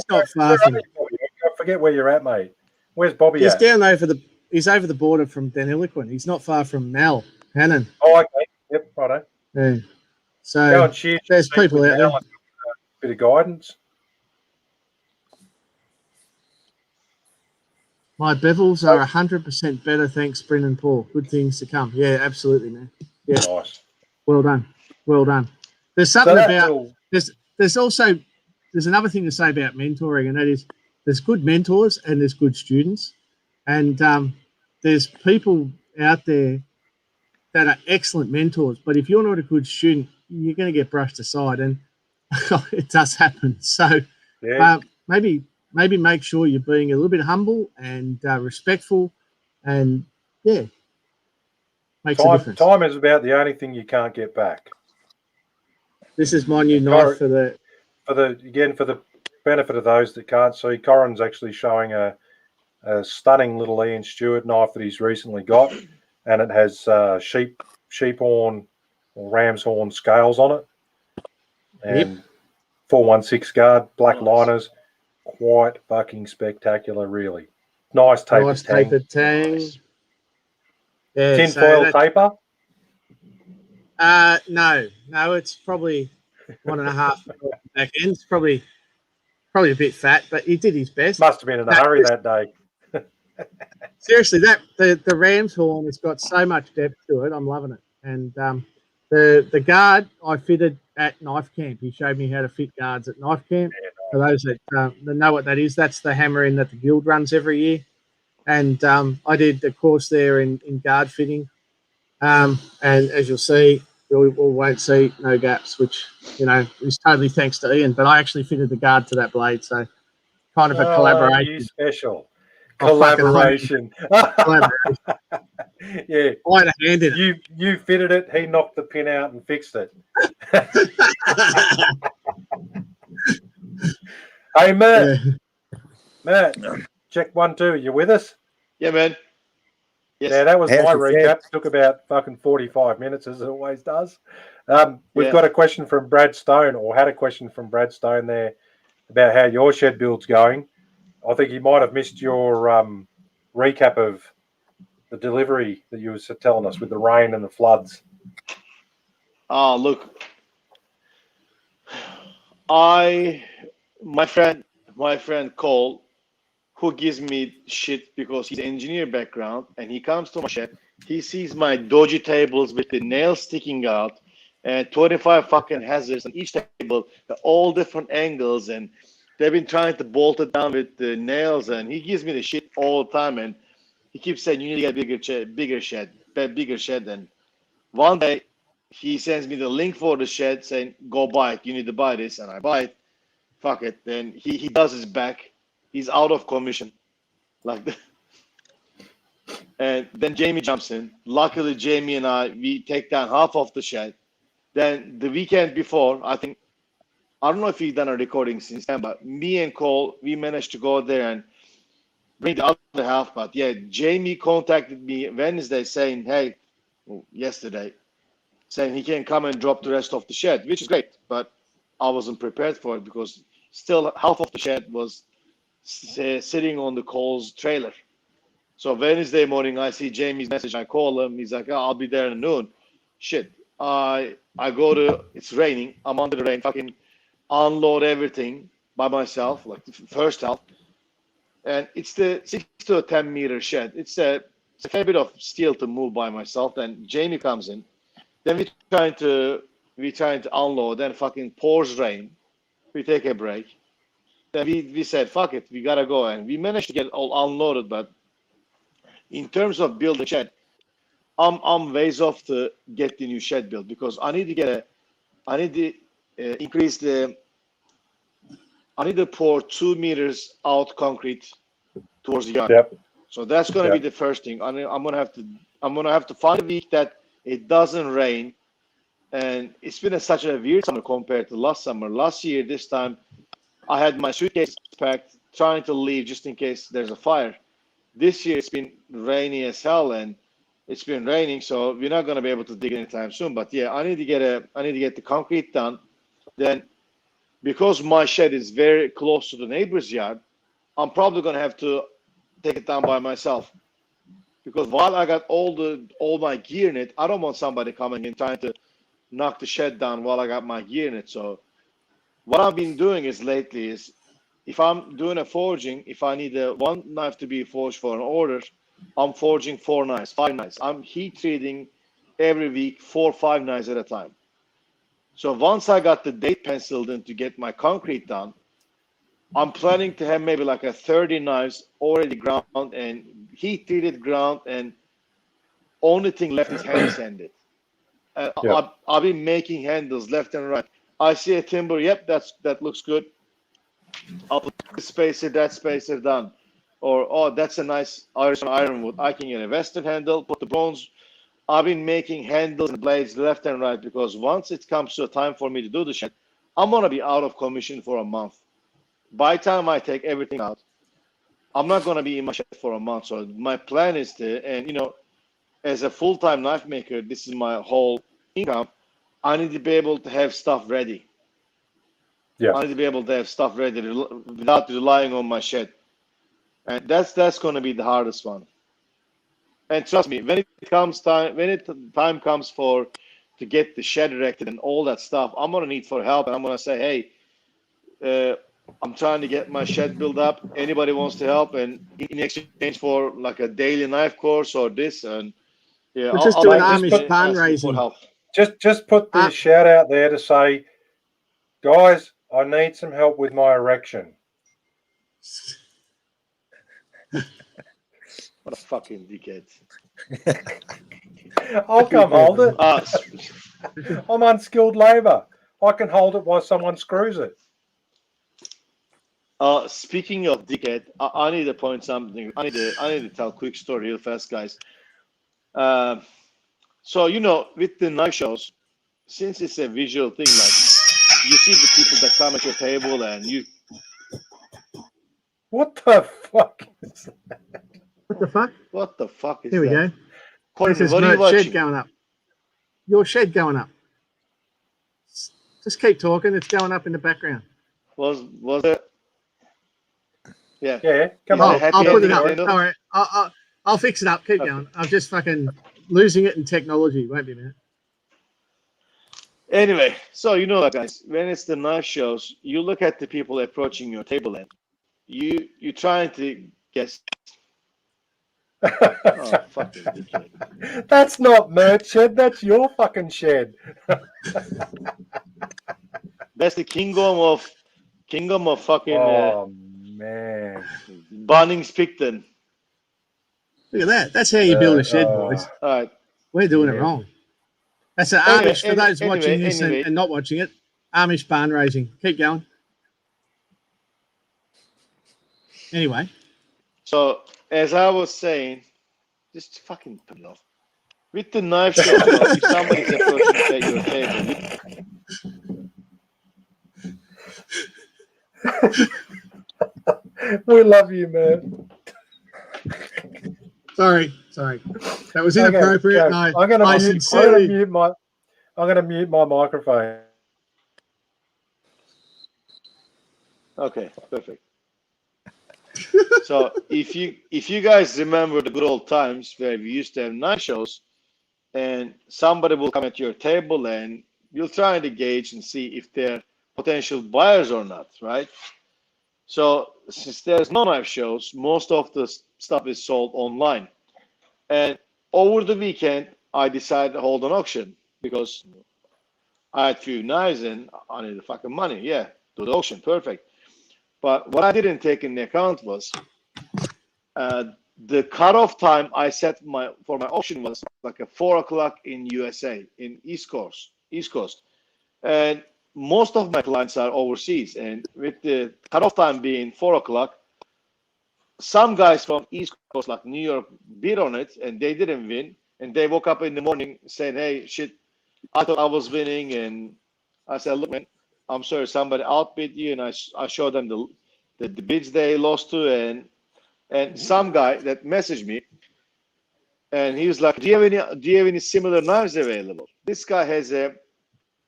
not far from. I forget where you're at, mate. Where's Bobby at? He's over the border from Deniliquin. He's not far from Mal Hannon. Oh, okay. Yep, righto. Yeah. So there's people out there. bit of guidance. My bevels are 100% better, thanks, Bryn and Paul. Good things to come. Yeah, absolutely, man. Yeah, Nice. well done. Well done. There's something So about all... there's also another thing to say about mentoring, and that is there's good mentors and there's good students, and there's people out there that are excellent mentors. But if you're not a good student, you're going to get brushed aside, and it does happen. So yeah. maybe make sure you're being a little bit humble and respectful, and yeah, makes a difference. Time is about the only thing you can't get back. This is my new knife for the benefit of those that can't see. Corin's actually showing a stunning little Ian Stewart knife that he's recently got, and it has sheep horn or ram's horn scales on it, and 416 guard, black liners, quite fucking spectacular, really. Nice tapered tang. Nice. Yeah, tin foil taper? No, it's probably 1.5 back end. It's probably a bit fat, but he did his best. Must have been in a hurry that day. Seriously, the ram's horn has got so much depth to it. I'm loving it. And the guard I fitted at knife camp. He showed me how to fit guards at knife camp. Yeah, for those that know what that is, that's the hammer in that the guild runs every year. And I did the course there in guard fitting. And as you'll see, you won't see no gaps, which, is totally thanks to Ian. But I actually fitted the guard to that blade. So kind of a collaboration. You special. Collaboration. Yeah. I had a hand in it. You fitted it, he knocked the pin out and fixed it. Hey, Matt. Yeah. Matt, check 1, 2. You with us? Yeah, man. Yes. Yeah, that was my recap. Took about fucking 45 minutes, as it always does. We've got a question from Brad Stone, or had a question from Brad Stone there about how your shed build's going. I think he might have missed your recap of the delivery that you were telling us with the rain and the floods. Oh, look. My friend Cole, who gives me shit because he's an engineer background, and he comes to my shed, he sees my dodgy tables with the nails sticking out and 25 fucking hazards on each table at all different angles, and they've been trying to bolt it down with the nails, and he gives me the shit all the time, and he keeps saying, you need to get a bigger shed. And one day he sends me the link for the shed saying, go buy it. You need to buy this. And I buy it. Fuck it. Then he does his back. He's out of commission. Like that. And then Jamie jumps in. Luckily, Jamie and we take down half of the shed. Then the weekend before, I don't know if we've done a recording since then, but me and Cole, we managed to go there and bring the other half. But yeah, Jamie contacted me Wednesday saying, yesterday, saying he can come and drop the rest of the shed, which is great. But I wasn't prepared for it because still half of the shed was sitting on the Cole's trailer. So Wednesday morning, I see Jamie's message. I call him. He's like, I'll be there at noon. Shit. I go to, it's raining. I'm under the rain. Fucking unload everything by myself, like the first half. And it's the 6 to 10 meter shed. It's a fair bit of steel to move by myself. Then Jamie comes in. Then we're trying to unload. Then fucking pours rain. We take a break. Then we said, fuck it, we gotta go. And we managed to get all unloaded. But in terms of building shed, I'm ways off to get the new shed built because I need to pour 2 meters out concrete towards the yard. Yep. So that's going to be the first thing. I'm gonna have to find a week that it doesn't rain, and it's been such a weird summer compared to last summer. Last year, this time, I had my suitcase packed, trying to leave just in case there's a fire. This year it's been rainy as hell, and it's been raining, so we're not going to be able to dig anytime soon. But yeah, I need to get the concrete done. Then, because my shed is very close to the neighbor's yard, I'm probably going to have to take it down by myself. Because while I got all my gear in it, I don't want somebody coming in trying to knock the shed down while I got my gear in it. So what I've been doing is lately is if I'm doing a forging, if I need one knife to be forged for an order, I'm forging 4 knives, 5 knives. I'm heat treating every week 4 or 5 knives at a time. So once I got the date penciled in to get my concrete done, I'm planning to have maybe like a 30 knives already ground and heat treated ground, and only thing left is hand sanded. I've been making handles left and right. I see a timber, yep, that looks good. I'll put this spacer, that spacer done. Or, oh, that's a nice ironwood. I can get a western handle, put the bronze. I've been making handles and blades left and right because once it comes to a time for me to do the shed, I'm going to be out of commission for a month. By the time I take everything out, I'm not going to be in my shed for a month. So my plan is to, and you know, as a full-time knife maker, this is my whole income. I need to be able to have stuff ready. Yeah. I need to be able to have stuff ready without relying on my shed. And that's going to be the hardest one. And trust me, when time comes to get the shed erected and all that stuff, I'm going to need for help. And I'm going to say, hey, I'm trying to get my shed built up. Anybody wants to help? And in exchange for like a daily knife course or this, and yeah, we're just doing Amish barn raising. Just put the shout out there to say, guys, I need some help with my erection. What a fucking dickhead. I'll come hold it. I'm unskilled labour. I can hold it while someone screws it. Speaking of dickhead, I need to point something. I need to tell a quick story real fast, guys. So, you know, with the knife shows, since it's a visual thing, like you see the people that come at your table and you... What the fuck is that? What the fuck? What the fuck is Here we that? go. Corbin, this is what are you watching? shed going up. Your shed going up. Just keep talking. It's going up in the background. Was it? Yeah. Yeah. Come on. I'll put it up. All right. I'll fix it up. Keep going. I'm just fucking losing it in technology. Won't be a minute. Anyway, so you know, guys, when it's the knife shows, you look at the people approaching your table and you're trying to guess. Oh, fucking dickhead. That's not merch shed. That's your fucking shed. That's the kingdom of fucking. Oh man. Bunnings Picton. Look at that. That's how you build a shed, boys. All right. We're doing it wrong. That's an Amish for those watching this and not watching it. Amish barn raising. Keep going. Anyway. So, as I was saying, just fucking put it off. With the knife shop, if somebody's approaching your table, we love you, man. Sorry. That was inappropriate. Okay. No, I'm gonna mute my microphone. Okay, perfect. So if you guys remember the good old times where we used to have knife shows, and somebody will come at your table and you'll try to gauge and see if they're potential buyers or not, right? So since there's no knife shows, most of the stuff is sold online. And over the weekend, I decided to hold an auction because I had a few knives and I needed the fucking money. Yeah, do the auction, perfect. But what I didn't take into account was the cutoff time I set for my auction was like 4 o'clock in USA, in East Coast. And most of my clients are overseas. And with the cutoff time being 4 o'clock, some guys from East Coast, like New York, bid on it and they didn't win. And they woke up in the morning saying, hey, shit, I thought I was winning. And I said, look, man, I'm sorry, somebody outbid you, and I showed them the bids they lost to, and some guy that messaged me, and he was like, do you have any similar knives available? This guy has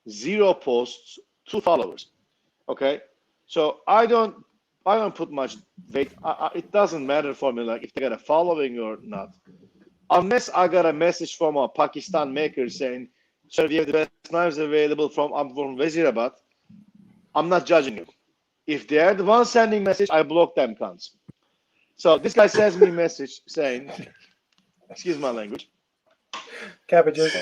0 posts, 2 followers. Okay, so I don't put much weight. It doesn't matter for me, like if they got a following or not, unless I got a message from a Pakistan maker saying, sir, we have the best knives available I'm from Wazirabad. I'm not judging you. If they're the ones sending message, I block them cunts. So this guy sends me a message saying, excuse my language. Cabbages.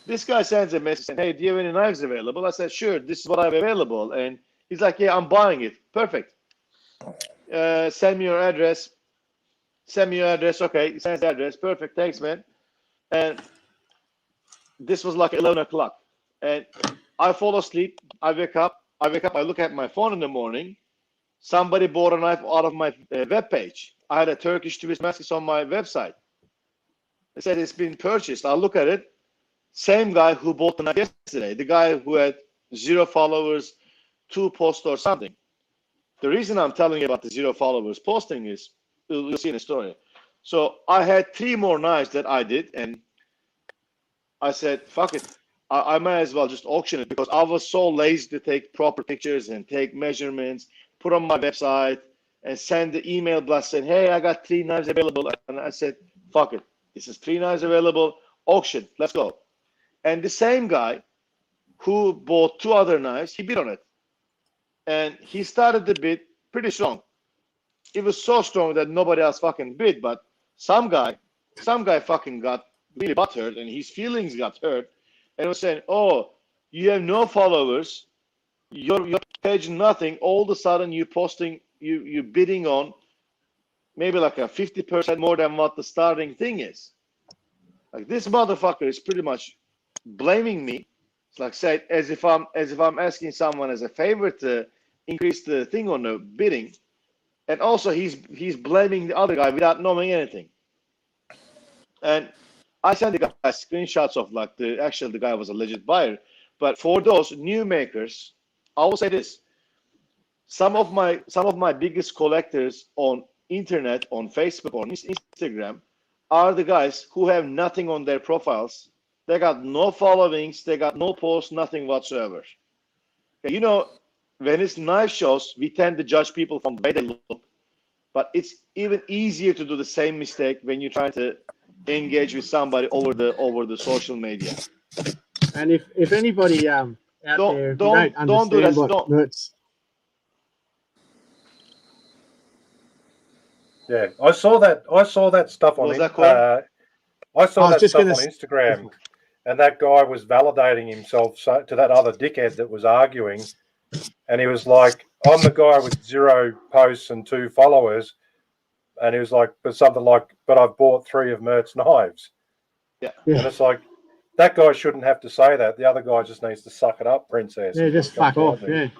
This guy sends a message saying, hey, do you have any knives available? I said, sure, this is what I have available. And he's like, yeah, I'm buying it. Perfect. Send me your address. Okay, he sends the address. Perfect. Thanks, man. And this was like 11 o'clock. And I fall asleep. I wake up. I look at my phone in the morning. Somebody bought a knife out of my web page. I had a Turkish twist mask on my website. They said it's been purchased. I look at it. Same guy who bought the knife yesterday. The guy who had 0 followers, 2 posts or something. The reason I'm telling you about the 0 followers posting is, you'll see in the story. So I had 3 more knives that I did, and I said, fuck it. I might as well just auction it, because I was so lazy to take proper pictures and take measurements, put on my website, and send the email blast saying, hey, I got 3 knives available. And I said, fuck it. This is 3 knives available. Auction. Let's go. And the same guy who bought 2 other knives, he bid on it. And he started the bid pretty strong. It was so strong that nobody else fucking bid, but some guy fucking got really butthurt, and his feelings got hurt, and was saying, oh, you have no followers, your page nothing, all of a sudden you posting, you bidding on maybe like a 50% more than what the starting thing is. Like, this motherfucker is pretty much blaming me. It's like, say, as if I'm asking someone as a favor to increase the thing on the bidding, and also he's blaming the other guy without knowing anything. And I sent the guy screenshots of like the guy was a legit buyer. But for those new makers, I will say this: some of my biggest collectors on internet, on Facebook, on Instagram, are the guys who have nothing on their profiles. They got no followings, they got no posts, nothing whatsoever. You know, when it's knife shows, we tend to judge people from the way they look, but it's even easier to do the same mistake when you're trying to engage with somebody over the social media. And if anybody out there don't understand what Mertz. Yeah, I saw that stuff on Instagram, and that guy was validating himself to that other dickhead that was arguing, and he was like, I'm the guy with 0 posts and 2 followers, and he was like, but I've bought 3 of Mert's knives. Yeah. And it's like, that guy shouldn't have to say that. The other guy just needs to suck it up, princess. Yeah, just fuck off. Yeah.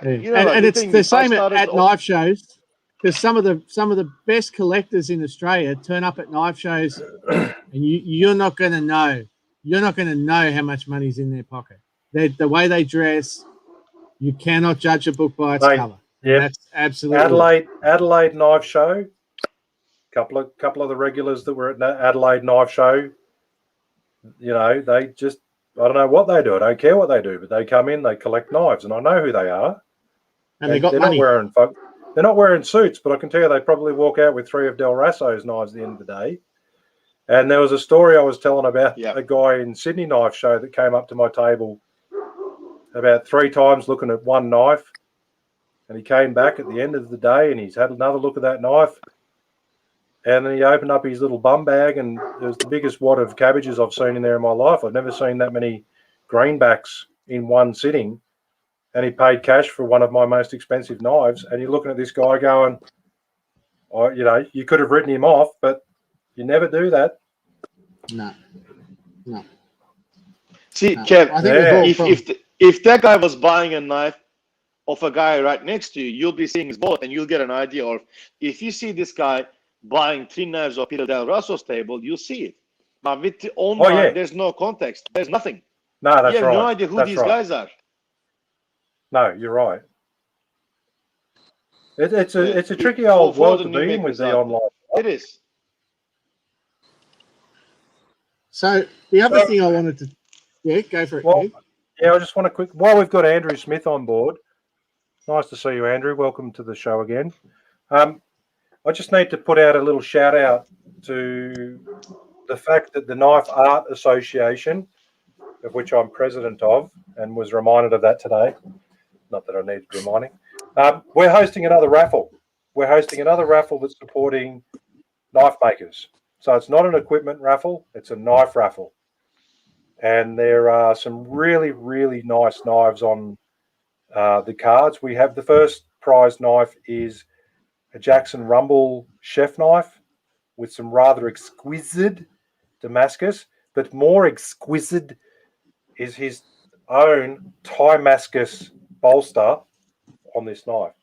You know, and it's the same at knife shows. Because some of the best collectors in Australia turn up at knife shows, and you're not going to know. You're not going to know how much money's in their pocket. The way they dress, you cannot judge a book by its cover. Yeah, that's absolutely Adelaide knife show. Couple of the regulars that were at Adelaide knife show. You know, they just, I don't know what they do. I don't care what they do, but they come in, they collect knives, and I know who they are. And they're money. They're not wearing suits, but I can tell you they probably walk out with 3 of Del Rasso's knives at the end of the day. And there was a story I was telling about a guy in Sydney knife show that came up to my table about 3 times looking at one knife. And he came back at the end of the day and he's had another look at that knife. And then he opened up his little bum bag and it was the biggest wad of cabbages I've seen in there in my life. I've never seen that many greenbacks in one sitting. And he paid cash for one of my most expensive knives. And you're looking at this guy going, oh, you know, you could have written him off, but you never do that. No. See, Kev, if that guy was buying a knife of a guy right next to you, you'll be seeing his wallet and you'll get an idea. Or if you see this guy buying 3 knives off Peter Del Rasso's table, you'll see it. But with the online, there's no context. There's nothing. No, that's right. You have no idea who these guys are. No, you're right. It's a tricky old world to be in with the online. It is. So the other thing I wanted to, go for it. Well, I just want to while we've got Andrew Smith on board. Nice to see you, Andrew. Welcome to the show again. I just need to put out a little shout out to the fact that the Knife Art Association of which I'm president of, and was reminded of that today. Not that I needed reminding. We're hosting another raffle. We're hosting another raffle that's supporting knife makers. So it's not an equipment raffle, it's a knife raffle. And there are some really, really nice knives on the cards. We have the first prize knife is a Jackson Rumble chef knife with some rather exquisite Damascus, but more exquisite is his own Damascus bolster on this knife.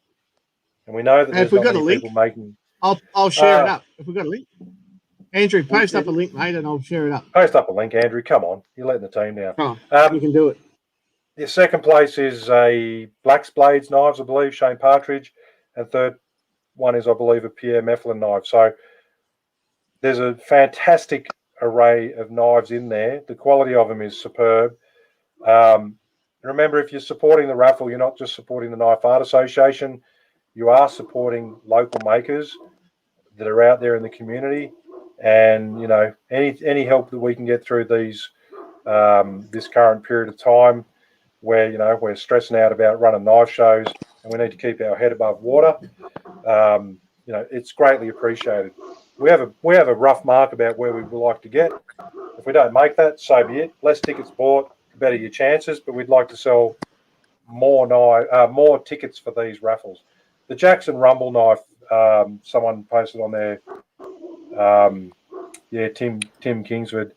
And we know that And there's not many people making. I'll share it up if we've got a link. Andrew, post up a link, mate, and I'll share it up. Post up a link, Andrew. Come on, you're letting the team down. You can do it. The second place is a Black's Blades knives, I believe, Shane Partridge, and third one is, I believe, a Pierre Mefflin knife. So there's a fantastic array of knives in there. The quality of them is superb. Remember, if you're supporting the raffle, you're not just supporting the Knife Art Association. You are supporting local makers that are out there in the community. And, you know, any help that we can get through these this current period of time where, you know, we're stressing out about running knife shows and we need to keep our head above water, you know, it's greatly appreciated. We have a rough mark about where we would like to get. If we don't make that, so be it. Less tickets bought, the better your chances, but we'd like to sell more tickets for these raffles. The Jackson Rumble knife, someone posted on there, Tim Kingsford.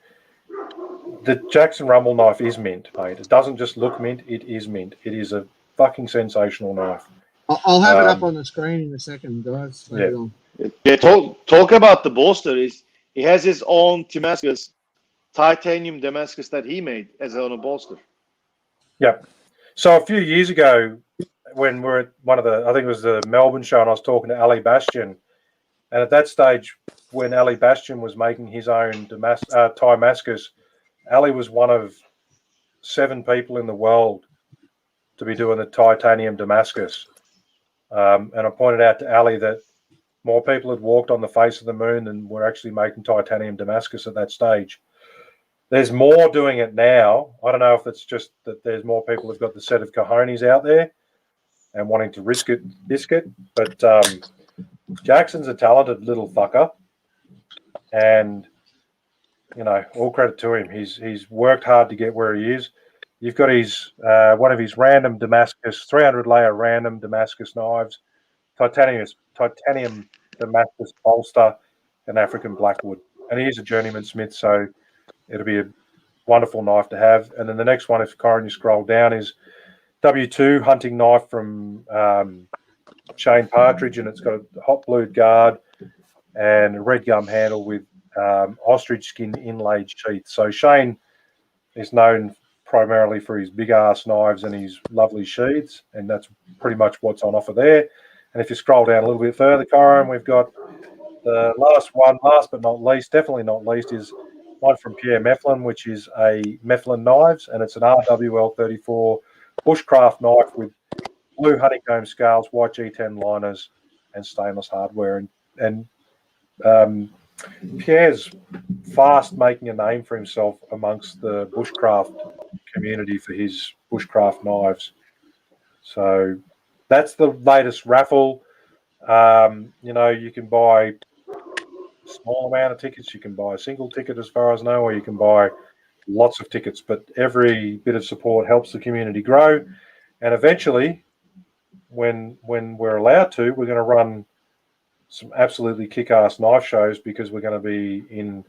The Jackson Rumble knife is mint, mate. It doesn't just look mint, it is mint. It is a fucking sensational knife. I'll have it up on the screen in a second, guys. Yeah, talk about the bolster. He has his own Damascus, titanium Damascus that he made as a bolster. Yeah. So a few years ago, when we're at one of the, I think it was the Melbourne show, and I was talking to Ali Bastian, and at that stage, when Ali Bastian was making his own Damascus, Ali was one of 7 people in the world to be doing the titanium Damascus. And I pointed out to Ali that more people had walked on the face of the moon than were actually making titanium Damascus at that stage. There's more doing it now. I don't know if it's just that there's more people who've got the set of cojones out there and wanting to risk it, but Jackson's a talented little fucker, and you know, all credit to him. He's worked hard to get where he is. You've got his one of his random Damascus 300 layer random Damascus knives, titanium Damascus bolster, and African blackwood. And he is a journeyman smith, so it'll be a wonderful knife to have. And then the next one, if Corin, you scroll down, is W2 hunting knife from Shane Partridge, and it's got a hot blued guard and a red gum handle with ostrich skin inlaid sheath. So Shane is known primarily for his big ass knives and his lovely sheaths, and that's pretty much what's on offer there. And if you scroll down a little bit further, Corin, we've got the last but not least, definitely not least, is one from Pierre Mefflin, which is a Mefflin knives, and it's an RWL 34 bushcraft knife with blue honeycomb scales, white G10 liners, and stainless hardware. And Pierre's fast making a name for himself amongst the bushcraft community for his bushcraft knives. So that's the latest raffle. You know, you can buy a small amount of tickets, you can buy a single ticket as far as I know, or you can buy lots of tickets, but every bit of support helps the community grow. And eventually, when we're allowed to, we're going to run some absolutely kick-ass knife shows, because we're going to be in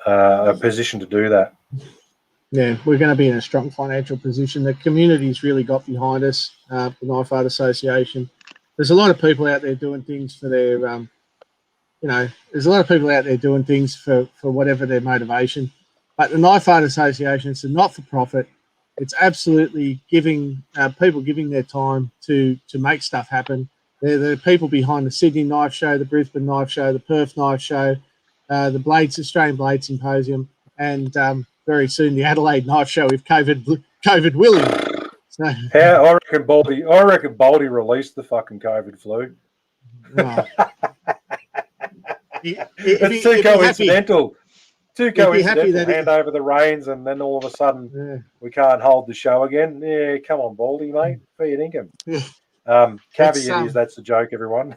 a position to do that. Yeah, we're going to be in a strong financial position. The community's really got behind us, the Knife Art Association. There's a lot of people out there doing things for their, there's a lot of people out there doing things for whatever their motivation. But the Knife Art Association, it's a not-for-profit. It's absolutely giving people giving their time to make stuff happen. They're the people behind the Sydney Knife Show, the Brisbane Knife Show, the Perth Knife Show, the Australian Blade Symposium, and very soon the Adelaide Knife Show with COVID Willie. So, yeah, I reckon Baldy released the fucking COVID flu. Oh. It's too coincidental. too coincidental. Hand over the reins, and then all of a sudden we can't hold the show again. Yeah, come on, Baldy, mate. Fair dinkum. Caveat is that's the joke, everyone.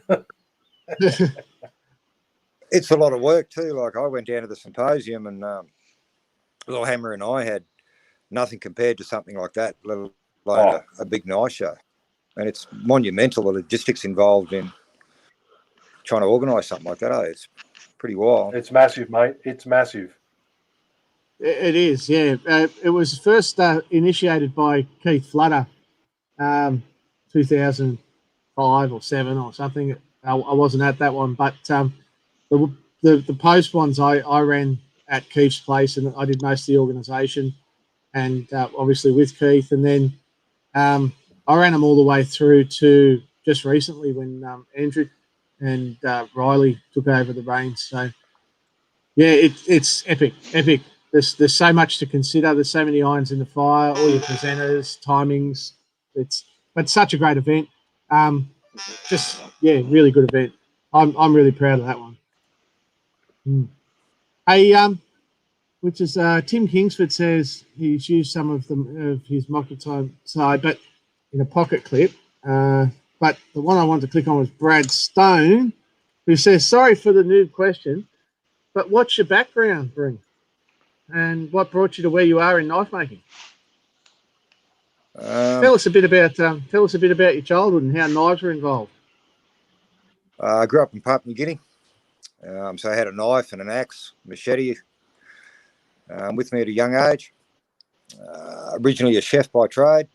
It's a lot of work too. Like I went down to the symposium, and little Hammer and I had nothing compared to something like that, let alone a big knife show. And it's monumental, the logistics involved in trying to organise something like that. It's pretty wild. It's massive, mate. It's massive. It is, yeah. It was first initiated by Keith Flutter, 2005 or 7 or something. I wasn't at that one, but the post ones I ran at Keith's place, and I did most of the organisation, and obviously with Keith. And then I ran them all the way through to just recently when Andrew and Riley took over the reins. So yeah, it's epic. There's so much to consider. There's so many irons in the fire. All your presenters, timings. It's such a great event. Really good event. I'm really proud of that one. Hey, which is Tim Kingsford says he's used some of his Mockatime side, but in a pocket clip. But the one I wanted to click on was Brad Stone, who says, "Sorry for the noob question, but what's your background, Bryn? And what brought you to where you are in knife making?" Tell us a bit about your childhood and how knives were involved. I grew up in Papua New Guinea, so I had a knife and an axe, machete, with me at a young age. Originally a chef by trade,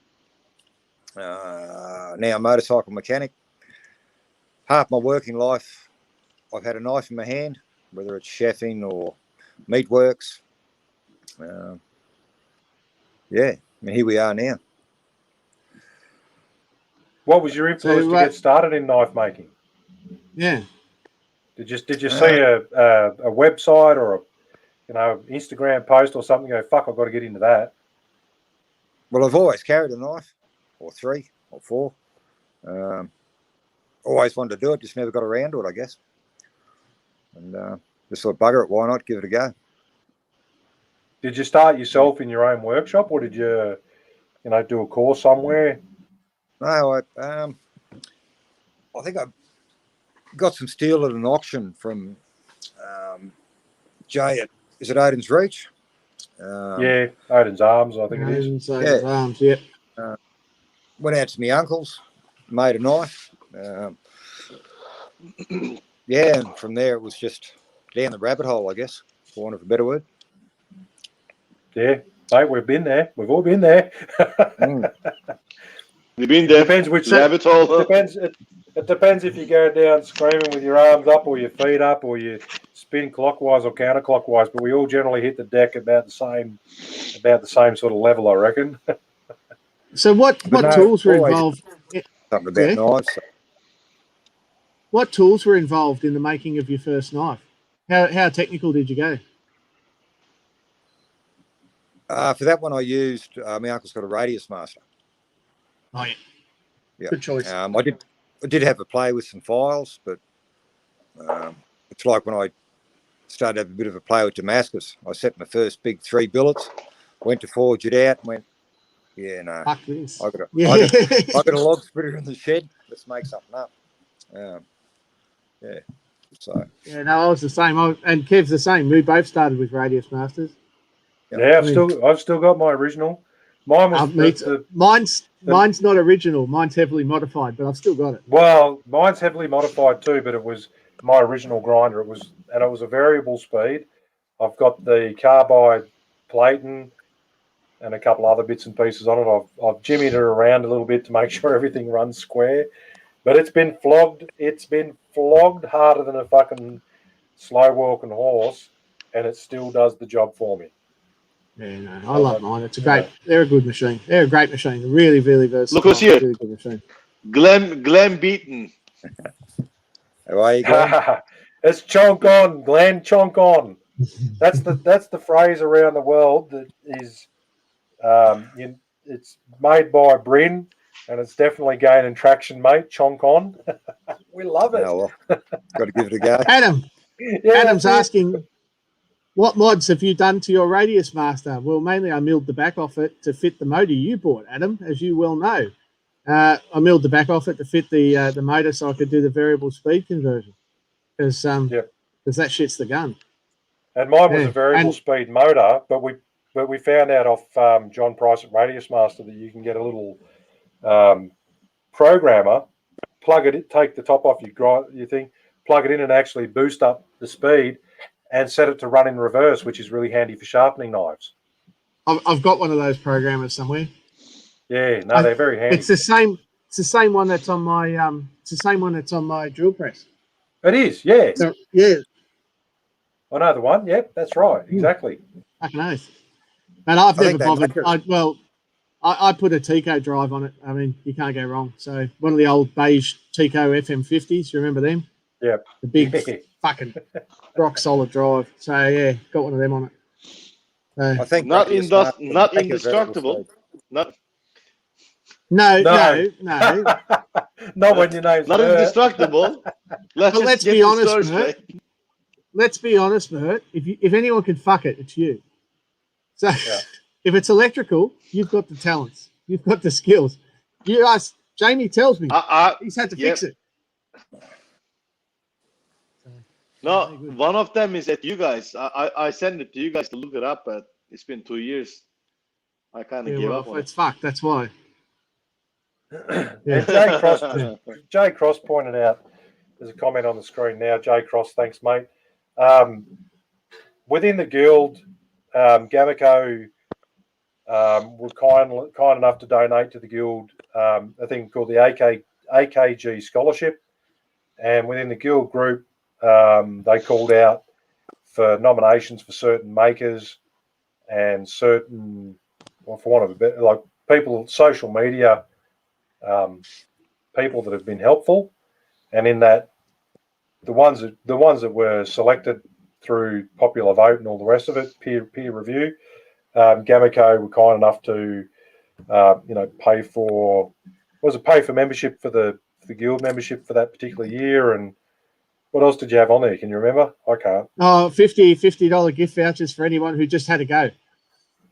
now a motorcycle mechanic. Half my working life, I've had a knife in my hand, whether it's chefing or meatworks. Here we are now. What was your influence to get started in knife making? Yeah. Did you see a website or a Instagram post or something? Go, fuck, I've got to get into that. Well, I've always carried a knife, or 3 or 4. Always wanted to do it, just never got around to it, I guess. And just thought, bugger it, why not give it a go? Did you start yourself in your own workshop, or did you, do a course somewhere? No, I think I got some steel at an auction from Jay at, is it Odin's Reach? Odin's Arms, I think it is. Odin's Arms, yeah. Went out to my uncle's, made a knife. And from there it was just down the rabbit hole, I guess, for want of a better word. Yeah, mate, we've been there. We've all been there. You've been there. Depends which rabbit hole. It depends if you go down screaming with your arms up or your feet up or you spin clockwise or counterclockwise, but we all generally hit the deck about the same sort of level, I reckon. So what tools were involved? Something about knives. So. What tools were involved in the making of your first knife? How technical did you go? For that one, I used my uncle's got a Radius Master. Oh yeah. Good choice. I did have a play with some files, but it's like when I started to have a bit of a play with Damascus. I set my first big 3 billets, went to forge it out, and went, fuck this. I got a log splitter in the shed. Let's make something up. So. Yeah, no, I was the same. And Kev's the same. We both started with Radius Masters. Yeah, I've still got my original. Mine was mine's not original. Mine's heavily modified, but I've still got it. Well, mine's heavily modified too, but it was my original grinder. It was a variable speed. I've got the carbide plating and a couple other bits and pieces on it. I've jimmied it around a little bit to make sure everything runs square. But it's been flogged. It's been flogged harder than a fucking slow walking horse, and it still does the job for me. Yeah, no, I love mine. They're a good machine. They're a great machine. Really, really versatile. Look who's here. Really good machine. Glenn Beaton. How are you, Glenn? It's chonk on, Glenn, chonk on. That's the phrase around the world that is it's made by Bryn, and it's definitely gaining traction, mate. Chonk on. We love it. Oh, well, got to give it a go. Adam's asking, What mods have you done to your Radius Master? Well, mainly I milled the back off it to fit the motor you bought, Adam, as you well know. I milled the back off it to fit the motor so I could do the variable speed conversion. Because that shit's the gun. And mine was a variable speed motor, but we found out off John Price at Radius Master that you can get a little programmer, plug it in, take the top off your thing, plug it in and actually boost up the speed and set it to run in reverse, which is really handy for sharpening knives. I've got one of those programmers somewhere. Yeah, no, they're very handy. It's the same. It's the same one that's on my. It's the same one that's on my drill press. It is, yeah. So, yeah. I know the one. Yep, that's right. Exactly. Fucking oath. And I've never bothered. I put a Tico drive on it. I mean, you can't go wrong. So one of the old beige Tico FM50s. You remember them? Yeah. The big fucking rock solid drive. So yeah, got one of them on it. I think not indestructible. No. No. Not when your name's not indestructible. Let's be honest, Bert. Let's be honest, Bert. If anyone can fuck it, it's you. So if it's electrical, you've got the talents, you've got the skills. You guys, Jamie tells me he's had to fix it. No, one of them is at you guys. I sent it to you guys to look it up, but it's been 2 years. I kind of give up on it's fucked. That's why. Jay Cross pointed out, there's a comment on the screen now. Jay Cross, thanks, mate. Within the guild, Gameco were kind enough to donate to the guild a thing called the AKG Scholarship. And within the guild group, they called out for nominations for certain makers and certain, well, for want of a better, like people, social media people that have been helpful. And in that, the ones that were selected through popular vote and all the rest of it, peer review, Gameco were kind enough to pay for membership for the guild membership for that particular year. And what else did you have on there? Can you remember? I can't. Oh, $50 gift vouchers for anyone who just had a go.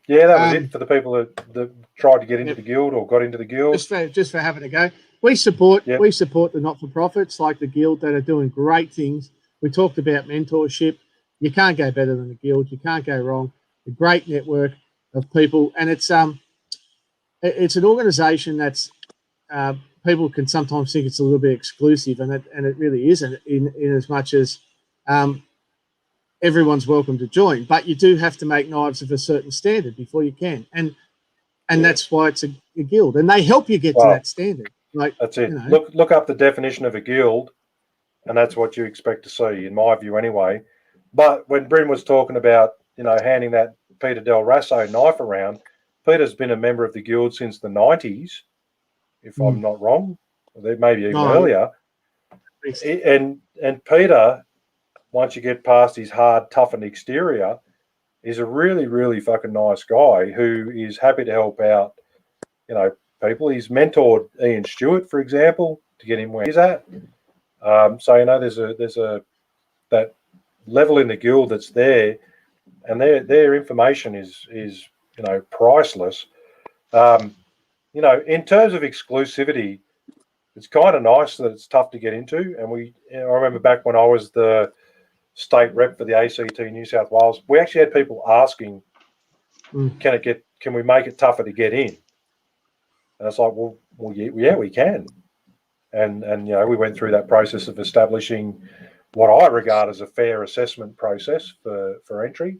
Yeah, that was it for the people that tried to get into the guild or got into the guild. Just for having a go. We support the not-for-profits like the guild that are doing great things. We talked about mentorship. You can't go better than the guild. You can't go wrong. A great network of people, and it's an organisation that's people can sometimes think it's a little bit exclusive, and it really isn't. In as much as everyone's welcome to join, but you do have to make knives of a certain standard before you can, and that's why it's a guild, and they help you get to that standard. Like that's it. Look up the definition of a guild, and that's what you expect to see, in my view, anyway. But when Bryn was talking about handing that Peter Del Rasso knife around, Peter's been a member of the guild since the 90s, if I'm not wrong, or maybe even earlier. And Peter, once you get past his hard, toughened exterior, is a really, really fucking nice guy who is happy to help out, people. He's mentored Ian Stewart, for example, to get him where he's at. So there's that level in the guild that's there, and their information is priceless. In terms of exclusivity, it's kind of nice that it's tough to get into. And I remember back when I was the state rep for the ACT New South Wales, we actually had people asking, can we make it tougher to get in? And it's like, well, yeah, we can. And we went through that process of establishing what I regard as a fair assessment process for entry.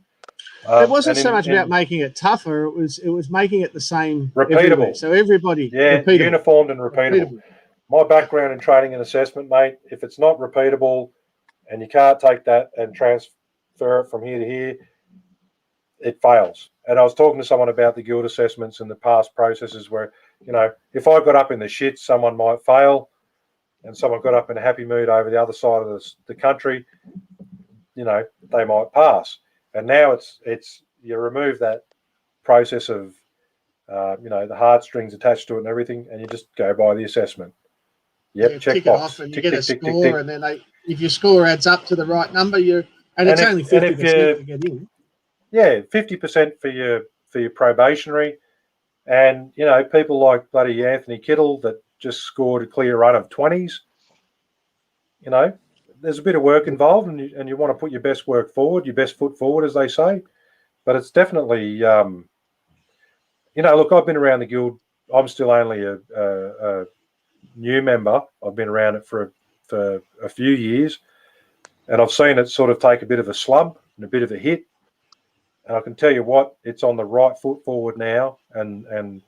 It wasn't so much about making it tougher; it was making it the same, repeatable. Everywhere. So everybody, uniformed and repeatable. My background in training and assessment, mate, if it's not repeatable, and you can't take that and transfer it from here to here, it fails. And I was talking to someone about the guild assessments and the past processes where, if I got up in the shit, someone might fail, and someone got up in a happy mood over the other side of the country, they might pass. And now it's you remove that process of, the heartstrings attached to it and everything, and you just go by the assessment. Yep, check box. And you get a score, and then if your score adds up to the right number, it's only 50% to get in. Yeah, 50% for your probationary, and people like bloody Anthony Kittle that just scored a clear run of 20s. There's a bit of work involved, and you want to put your best work forward, your best foot forward, as they say. But it's definitely, look, I've been around the guild. I'm still only a new member. I've been around it for a few years, and I've seen it sort of take a bit of a slump and a bit of a hit. And I can tell you what, it's on the right foot forward now, and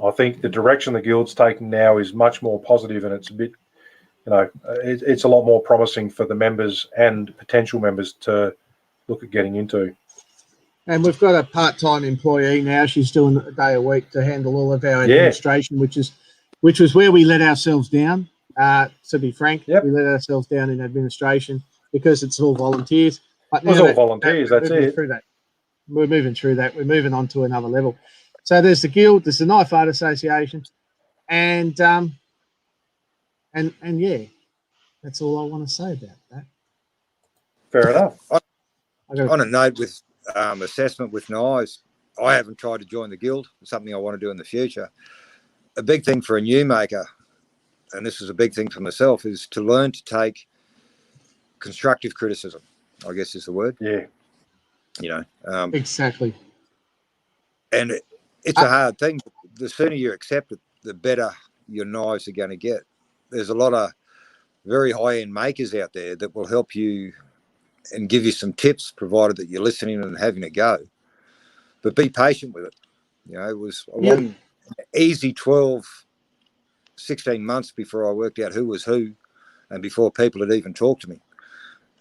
I think the direction the guild's taking now is much more positive, and it's a bit, it's a lot more promising for the members and potential members to look at getting into. And we've got a part-time employee now. She's doing a day a week to handle all of our administration, which was where we let ourselves down. To be frank, we let ourselves down in administration because it's all volunteers. But now it's all volunteers. That's it. We're moving through that. We're moving on to another level. So there's the guild, there's the Knife Art Association, and yeah, that's all I want to say about that. Fair enough. On a note with assessment with knives, I haven't tried to join the guild. It's something I want to do in the future. A big thing for a new maker, and this is a big thing for myself, is to learn to take constructive criticism, I guess is the word. Yeah. Exactly. And it's a hard thing. The sooner you accept it, the better your knives are going to get. There's a lot of very high-end makers out there that will help you and give you some tips, provided that you're listening and having a go. But be patient with it. It was a long, easy 12, 16 months before I worked out who was who and before people had even talked to me.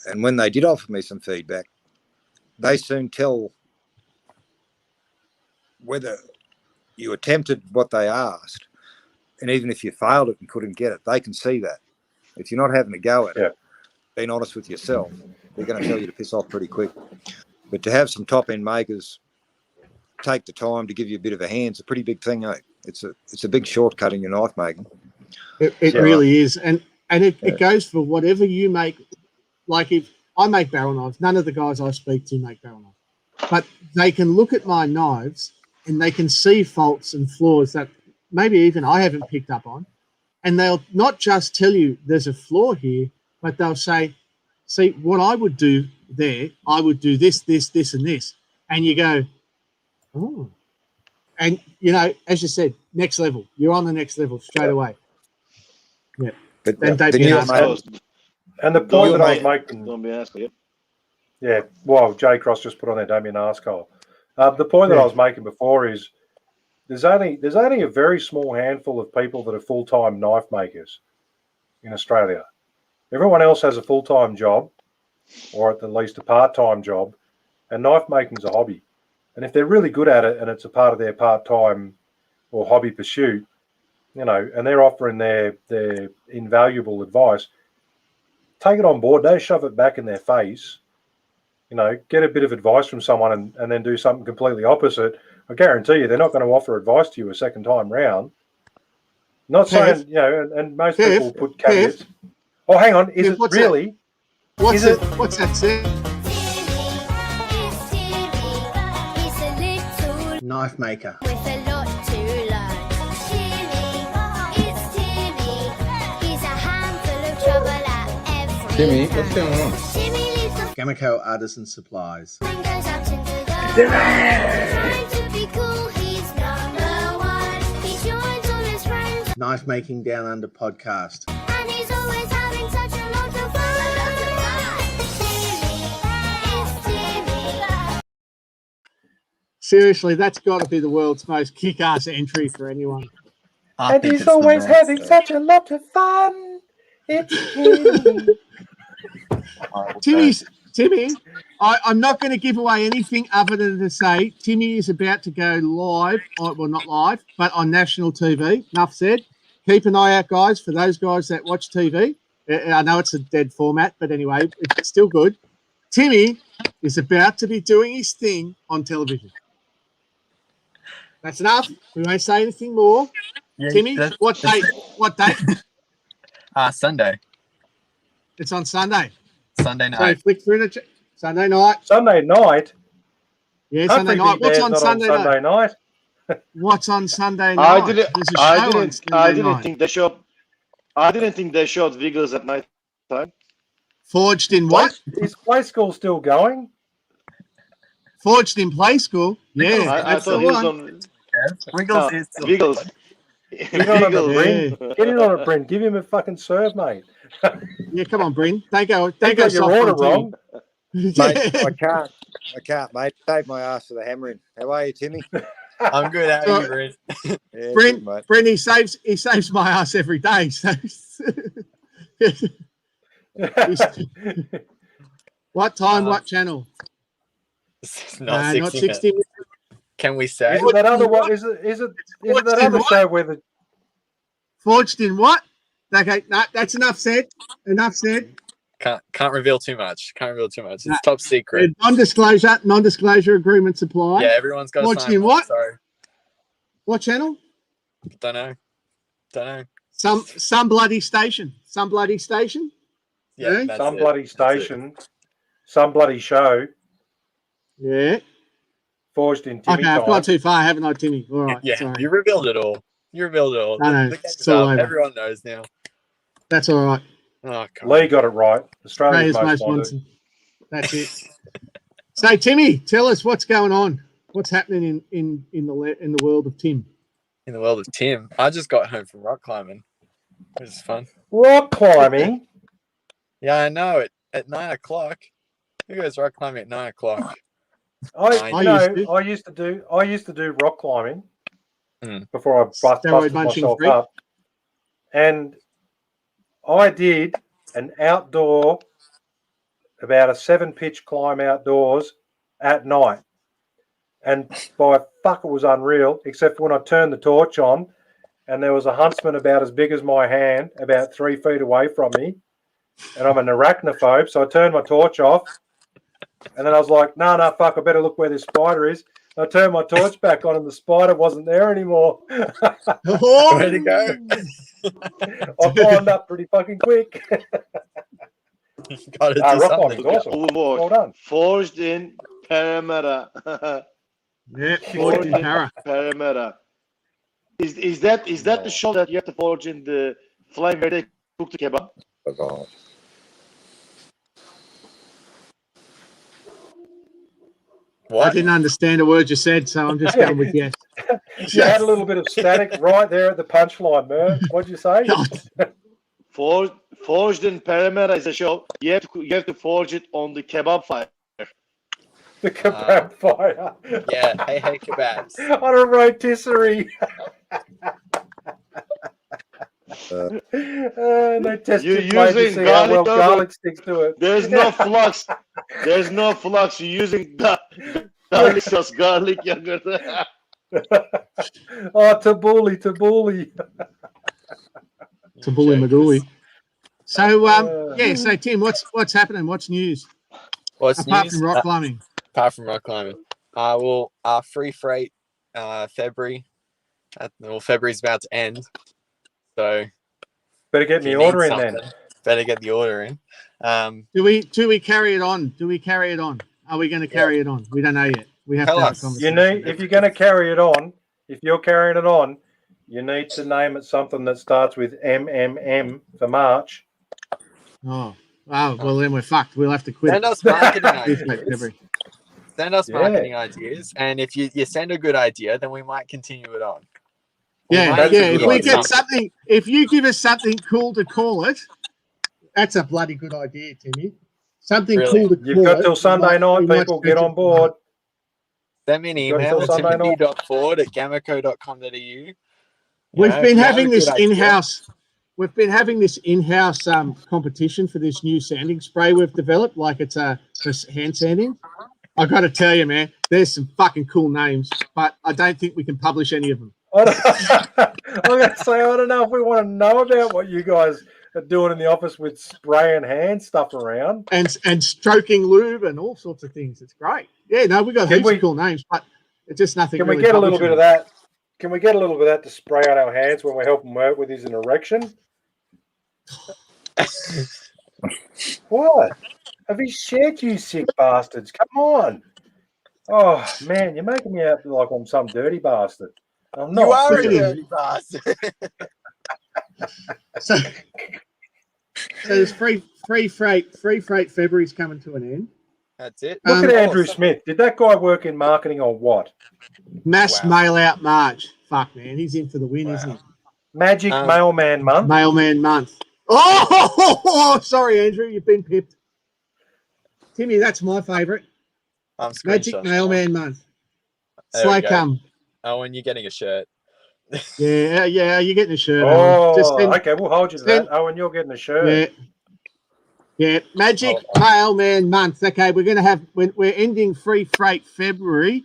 And when they did offer me some feedback, they soon tell whether you attempted what they asked, and even if you failed it and couldn't get it, they can see that. If you're not having a go at it, being honest with yourself, they're going to tell you to piss off pretty quick. But to have some top-end makers take the time to give you a bit of a hand, it's a pretty big thing, eh? It's a big shortcut in your knife making. It really is. And it goes for whatever you make. Like if I make barrel knives, none of the guys I speak to make barrel knives. But they can look at my knives and they can see faults and flaws that maybe even I haven't picked up on. And they'll not just tell you there's a flaw here, but they'll say, see, what I would do there, I would do this, this, this, and this. And you go, oh. And, as you said, next level. You're on the next level straight away. Yeah. And the point that I was making... Don't be an asshole. Yeah, well, J Cross just put on there, don't be an asshole. The point that I was making before is there's only a very small handful of people that are full-time knife makers in Australia. Everyone else has a full-time job, or at the least a part-time job, and knife making's a hobby. And if they're really good at it and it's a part of their part-time or hobby pursuit, and they're offering their invaluable advice, take it on board. Don't shove it back in their face. Get a bit of advice from someone and then do something completely opposite. I guarantee you they're not going to offer advice to you a second time round. Not saying, and most people put caveats. Oh, hang on. Is it really? What's that say? Knife maker. With a lot to learn. It's Timmy. He's a handful of trouble at every Timmy, what's going on? Timmy leaves the Gameco Artisan Supplies. and goes up into the trying to be cool, he's number one. He joins all his friends Knife Making Down Under podcast. and he's always having such a lot of fun. Timmy, it's Timmy. Seriously, that's got to be the world's most kick-ass entry for anyone. And he's always having such a lot of fun. It's Timmy, I'm not going to give away anything other than to say Timmy is about to go live, well, not live, but on national TV. Enough said. Keep an eye out, guys, for those guys that watch TV. I know it's a dead format, but anyway, it's still good. Timmy is about to be doing his thing on television. That's enough. We won't say anything more. Yeah, Timmy, what date? What date? Sunday. It's on Sunday. Sunday So night. flick through the Sunday night. Sunday night. Yeah, Sunday Hopefully night. Big What's Bear's on not Sunday on Sunday night? night. What's on Sunday night? There's a show on Sunday I didn't night. think they showed. I didn't think they showed Wiggles at night time. Forged in what? Is Play School still going? Forged in Play School. Yeah, I that's the thought he was one. on. Wiggles is still Wiggles. Get on it, Bryn. Yeah. Get in on it, Bryn. Give him a fucking serve, mate. Yeah, come on, Bryn. Don't go You got your soft order on Timmy. wrong. Mate, Yeah. I can't, mate. Save my ass for the hammering. How are you, Timmy? I'm good. How are you, Bryn? Yeah, Bryn, good, mate. Bryn, he saves my ass every day. So what time? What channel? Not 60 not minutes. 60 minutes. Can we say? Is it that other one? Is it that other show where the Forged in what? Okay, no, that's enough said. Enough said. Can't reveal too much. Can't reveal too much. It's No. top secret. Non-disclosure agreement apply. Yeah, everyone's got to Forged sign in one. what? Sorry. What channel? Don't know. Some bloody station. Some bloody station. Yeah, Yeah. that's some it. bloody That's station, some bloody show Yeah. forged in Timmy Okay, I've time? gone too far, haven't I, Timmy? All it. right. Yeah, Sorry. you revealed it all. You revealed it all. I know, The game's it's all up. over. Everyone knows now. That's all right. Oh, God. Lee got it right. Australia's Australia's most wanted. That's it. So, Timmy, tell us what's going on. What's happening in the world of Tim? In the world of Tim, I just got home from rock climbing. It was fun. Rock climbing. Yeah, I know it. At 9 o'clock. Who goes rock climbing at 9 o'clock? I used to do rock climbing before I busted munching myself freak. up, and I did an outdoor, about a 7-pitch climb outdoors at night, and by fuck it was unreal. Except when I turned the torch on, and there was a huntsman about as big as my hand, about 3 feet away from me, and I'm an arachnophobe, so I turned my torch off. And then I was like, no, fuck, I better look where this spider is. And I turned my torch back on and the spider wasn't there anymore. Oh! Way to go. I climbed up pretty fucking quick. Gotta do Rock something. climbing's awesome. Overboard. Well done. Forged in Parramatta. Yeah, forged in Para. Parramatta. Is that the show that you have to forge in the flame where they cook the kebab? What? I didn't understand a word you said, so I'm just going with yes. You had a little bit of static right there at the punchline, Mer. What'd you say? Forged in Parramatta is a show. You have to forge it on the kebab fire. The kebab fire. Yeah, hey, kebabs. On a rotisserie. They test You're your blade to using see how well garlic garlic sticks to it. There's no flux. There's no flux. You're using garlic sauce, garlic yogurt. Tabbouleh. Tabbouleh Magouli. So so Tim, what's happening? What's news? What's Apart news? from rock climbing. Apart from rock climbing. Free freight February. February's about to end. So better get the order in then. Better get the order in. Do we carry it on? Are we going to carry it on? We don't know yet. We have to have a conversation. If you're going to carry it on, if you're carrying it on, you need to name it something that starts with MMM for March. Oh, well then we're fucked. We'll have to quit. Send us marketing ideas. Send us marketing ideas, and if you send a good idea, then we might continue it on. If we get something, if you give us something cool to call it, that's a bloody good idea, Timmy. Something cool to call it. You've got till Sunday night, people. Get on board. Send me an email at timothy.ford@gameco.com.au. We've been having this in-house. We've been having this in-house competition for this new sanding spray we've developed, like it's for hand sanding. I got to tell you, man, there's some fucking cool names, but I don't think we can publish any of them. I'm going to say, I don't know if we want to know about what you guys are doing in the office with spraying hand stuff around. And stroking lube and all sorts of things. It's great. Yeah, no, we got heaps of cool names, but it's just nothing. Can we get a little bit of that? Can we get a little bit of that to spray on our hands when we help him out with his erection? What? Have he shared, you sick bastards? Come on. Oh man, you're making me out like I'm some dirty bastard. I'm not. You are a Look at him. dirty bastard. So there's free freight February's coming to an end. That's it. Look at Oh, Andrew so- Smith. Did that guy work in marketing or what? Mass Wow. mail out March. Fuck man, he's in for the win, isn't he? Magic Mailman Month. Mailman month. Oh, sorry, Andrew, you've been pipped. Timmy, that's my favourite. I'm Magic screenshotting Mailman month. There we Slow go. come. Oh, and you're getting a shirt. Yeah, you're getting a shirt. Oh, Owen. okay, we'll hold you to that. Oh, and you're getting a shirt. Yeah. Magic Mailman month. Okay, we're ending free freight February,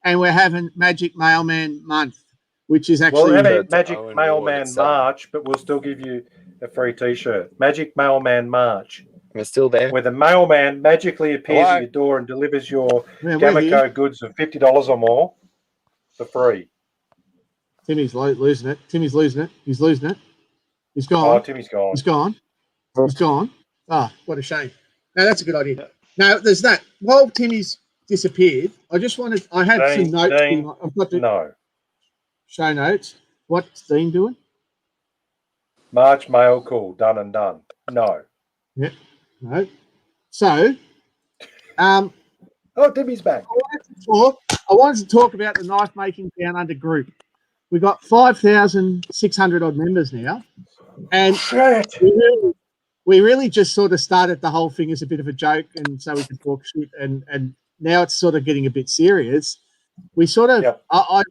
and we're having Magic Mailman month, which is actually We'll have a Shirts are Magic Owen Mailman Ward, so- March, but we'll still give you a free T-shirt. Magic Mailman March, We're still there. where the mailman magically appears Hello? at your door and delivers your Yeah, we're here. Gameco goods of $50 or more for free. Timmy's losing it. He's losing it. He's Oh, gone. Timmy's gone. He's gone. He's gone. Ah, what a shame. No, that's a good idea. Now, there's that. While Timmy's disappeared, I had some notes. I've got to No. show notes. What's Dean doing? March mail call, done and done. No. No. So, Oh, Timmy's back. I wanted to talk about the knife making down under group. We've got 5,600 odd members now, and Shit. we really just sort of started the whole thing as a bit of a joke, and so we could talk shit, and now it's sort of getting a bit serious. We sort of, Yep. I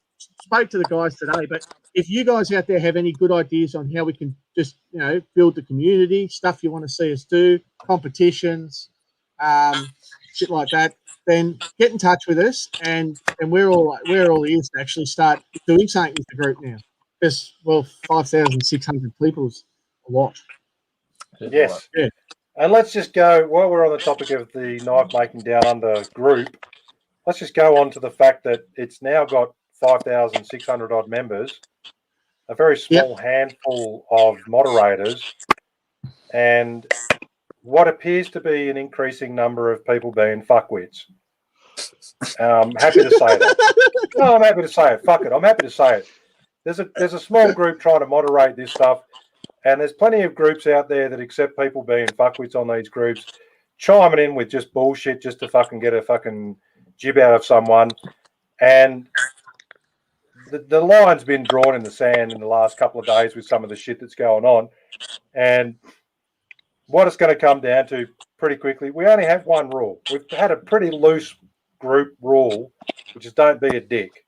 spoke to the guys today, but if you guys out there have any good ideas on how we can just, build the community, stuff you want to see us do, competitions, shit like that, then get in touch with us, and we're all ears to actually start doing something with the group now. Because 5,600 people is a lot. Yes. Yeah. And let's just go, while we're on the topic of the knife making down under group, let's just go on to the fact that it's now got 5,600 odd members, a very small handful of moderators, and what appears to be an increasing number of people being fuckwits. I'm happy to say that. No, I'm happy to say it. Fuck it. I'm happy to say it. There's a small group trying to moderate this stuff, and there's plenty of groups out there that accept people being fuckwits on these groups, chiming in with just bullshit just to fucking get a fucking jib out of someone. And the line's been drawn in the sand in the last couple of days with some of the shit that's going on. And what it's going to come down to pretty quickly, we only have one rule. We've had a pretty loose group rule, which is don't be a dick.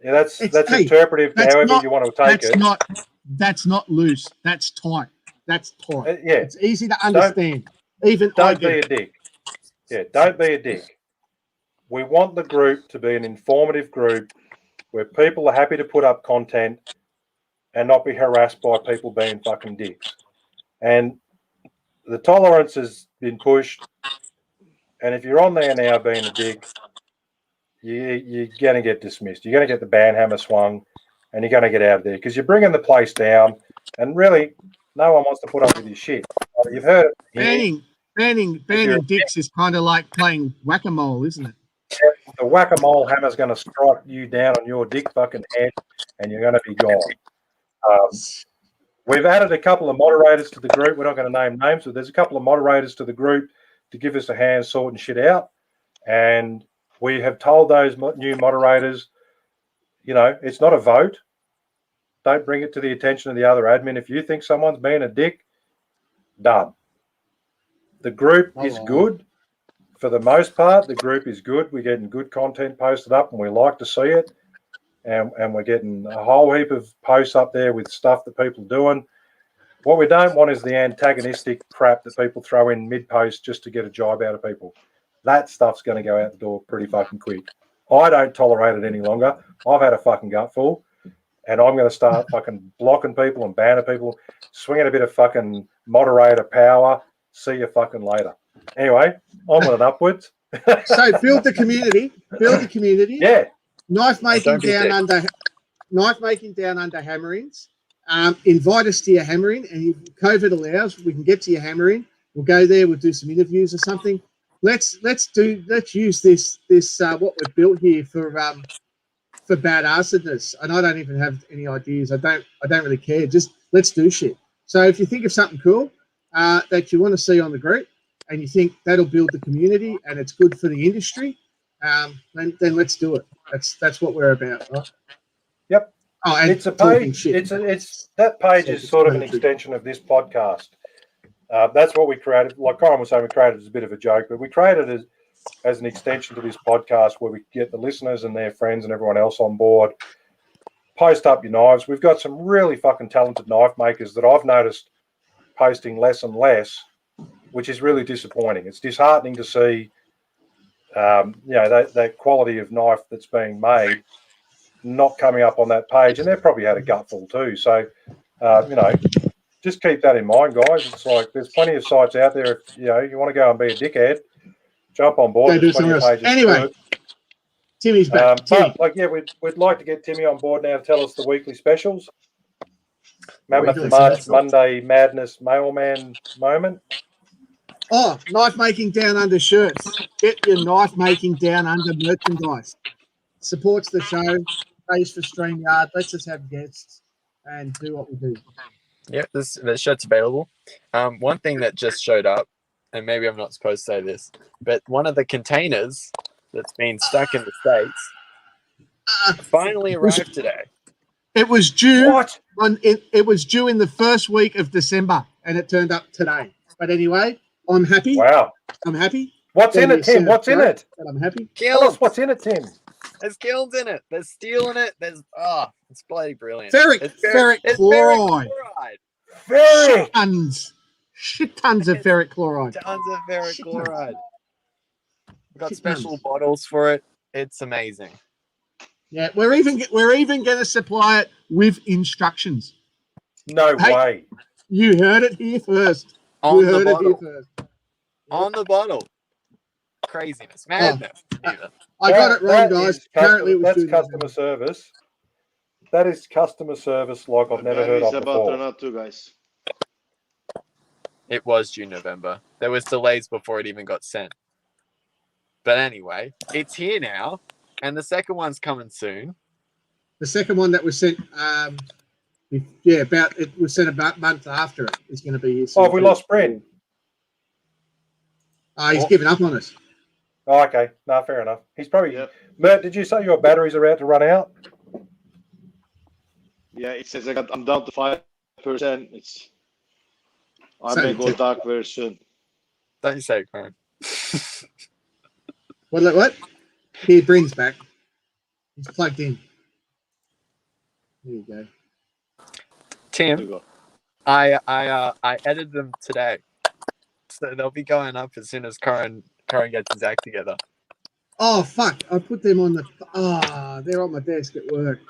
Yeah, that's interpretive to however you want to take it. That's not loose. That's tight. That's tight. Yeah. It's easy to understand. Don't be a dick. Yeah, don't be a dick. We want the group to be an informative group where people are happy to put up content and not be harassed by people being fucking dicks. And the tolerance has been pushed. And if you're on there now being a dick, you're going to get dismissed. You're going to get the banhammer swung, and you're going to get out of there because you're bringing the place down. And really, no one wants to put up with your shit. You've heard it. Banning dicks is kind of like playing whack-a-mole, isn't it? The whack-a-mole hammer's going to strike you down on your dick fucking head, and you're going to be gone. We've added a couple of moderators to the group. We're not going to name names, but there's a couple of moderators to the group to give us a hand sorting shit out. And we have told those new moderators, it's not a vote. Don't bring it to the attention of the other admin. If you think someone's being a dick, done. The group is good. For the most part, the group is good. We're getting good content posted up, and we like to see it. And we're getting a whole heap of posts up there with stuff that people are doing. What we don't want is the antagonistic crap that people throw in mid-post just to get a jibe out of people. That stuff's going to go out the door pretty fucking quick. I don't tolerate it any longer. I've had a fucking gutful, and I'm going to start fucking blocking people and banning people, swinging a bit of fucking moderator power. See you fucking later. Anyway, onward and upwards. So build the community. Yeah. Knife making down under hammerings. Invite us to your hammering, and if COVID allows, we can get to your hammering. We'll go there. We'll do some interviews or something. let's use this what we've built here for badassedness. And I don't even have any ideas. I don't really care. Just let's do shit. So if you think of something cool that you want to see on the group, and you think that'll build the community and it's good for the industry, then let's do it. That's what we're about, right? Yep. Oh, and it's a page. It's that page is sort of an extension of this podcast. That's what we created. Like Corin was saying, we created as a bit of a joke, but we created it as an extension to this podcast where we get the listeners and their friends and everyone else on board. Post up your knives. We've got some really fucking talented knife makers that I've noticed posting less and less, which is really disappointing. It's disheartening to see, that quality of knife that's being made not coming up on that page, and they've probably had a gutful too. So, just keep that in mind, guys. It's like there's plenty of sites out there. If you want to go and be a dickhead, jump on board. There's plenty of pages. Anyway, Timmy's back. We'd like to get Timmy on board now to tell us the weekly specials. Mammoth March Monday Madness Mailman moment. Oh, knife making down under shirts. Get your knife making down under merchandise. Supports the show, pays for StreamYard, lets us have guests, and do what we do. Yeah, the shirt's available. One thing that just showed up, and maybe I'm not supposed to say this, but one of the containers that's been stuck in the States finally arrived today. It was due. What? It was due in the first week of December, and it turned up today. But anyway, I'm happy. Wow. I'm happy. What's in it, Tim? What's in it? I'm happy. Tell us what's in it, Tim. There's kilns in it. There's steel in it. It's bloody brilliant. Ferric chloride. Ferric. Shit tons of ferric chloride. Tons of ferric chloride. We've got special bottles for it. It's amazing. Yeah, we're even going to supply it with instructions. No way. You heard it here first. On the bottle. Craziness. Madness. I got it wrong, guys. Apparently it was that's customer service. That is customer service like I've never heard of before. Not too, guys. It was June, November. There was delays before it even got sent. But anyway, it's here now, and the second one's coming soon. The second one that was sent, it was sent about a month after it is going to be here. Oh, have we lost Bryn? He's given up on us. Oh, okay. No, fair enough. He's probably... Yep. Mert, did you say your batteries are about to run out? Yeah, it says I'm down to 5%. I may go dark very soon. Don't you say it, Corin. What? Here, Bryn's back. He's plugged in. There you go. Tim, I edited them today. So they'll be going up as soon as Corin gets his act together. Oh, fuck. I put them on they're on my desk at work.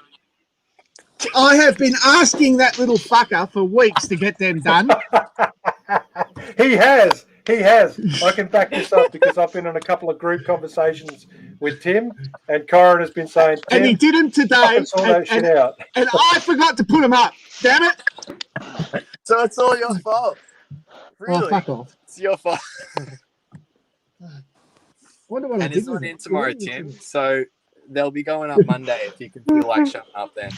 I have been asking that little fucker for weeks to get them done. He has. I can back this up because I've been in a couple of group conversations with Tim, and Corin has been saying, Tim, and he did them today, and I forgot to put them up. Damn it! So it's all your fault. Really? Oh, fuck off. It's your fault. Wonder what and it's on in tomorrow, Tim. So they'll be going up Monday if you can feel like showing up then.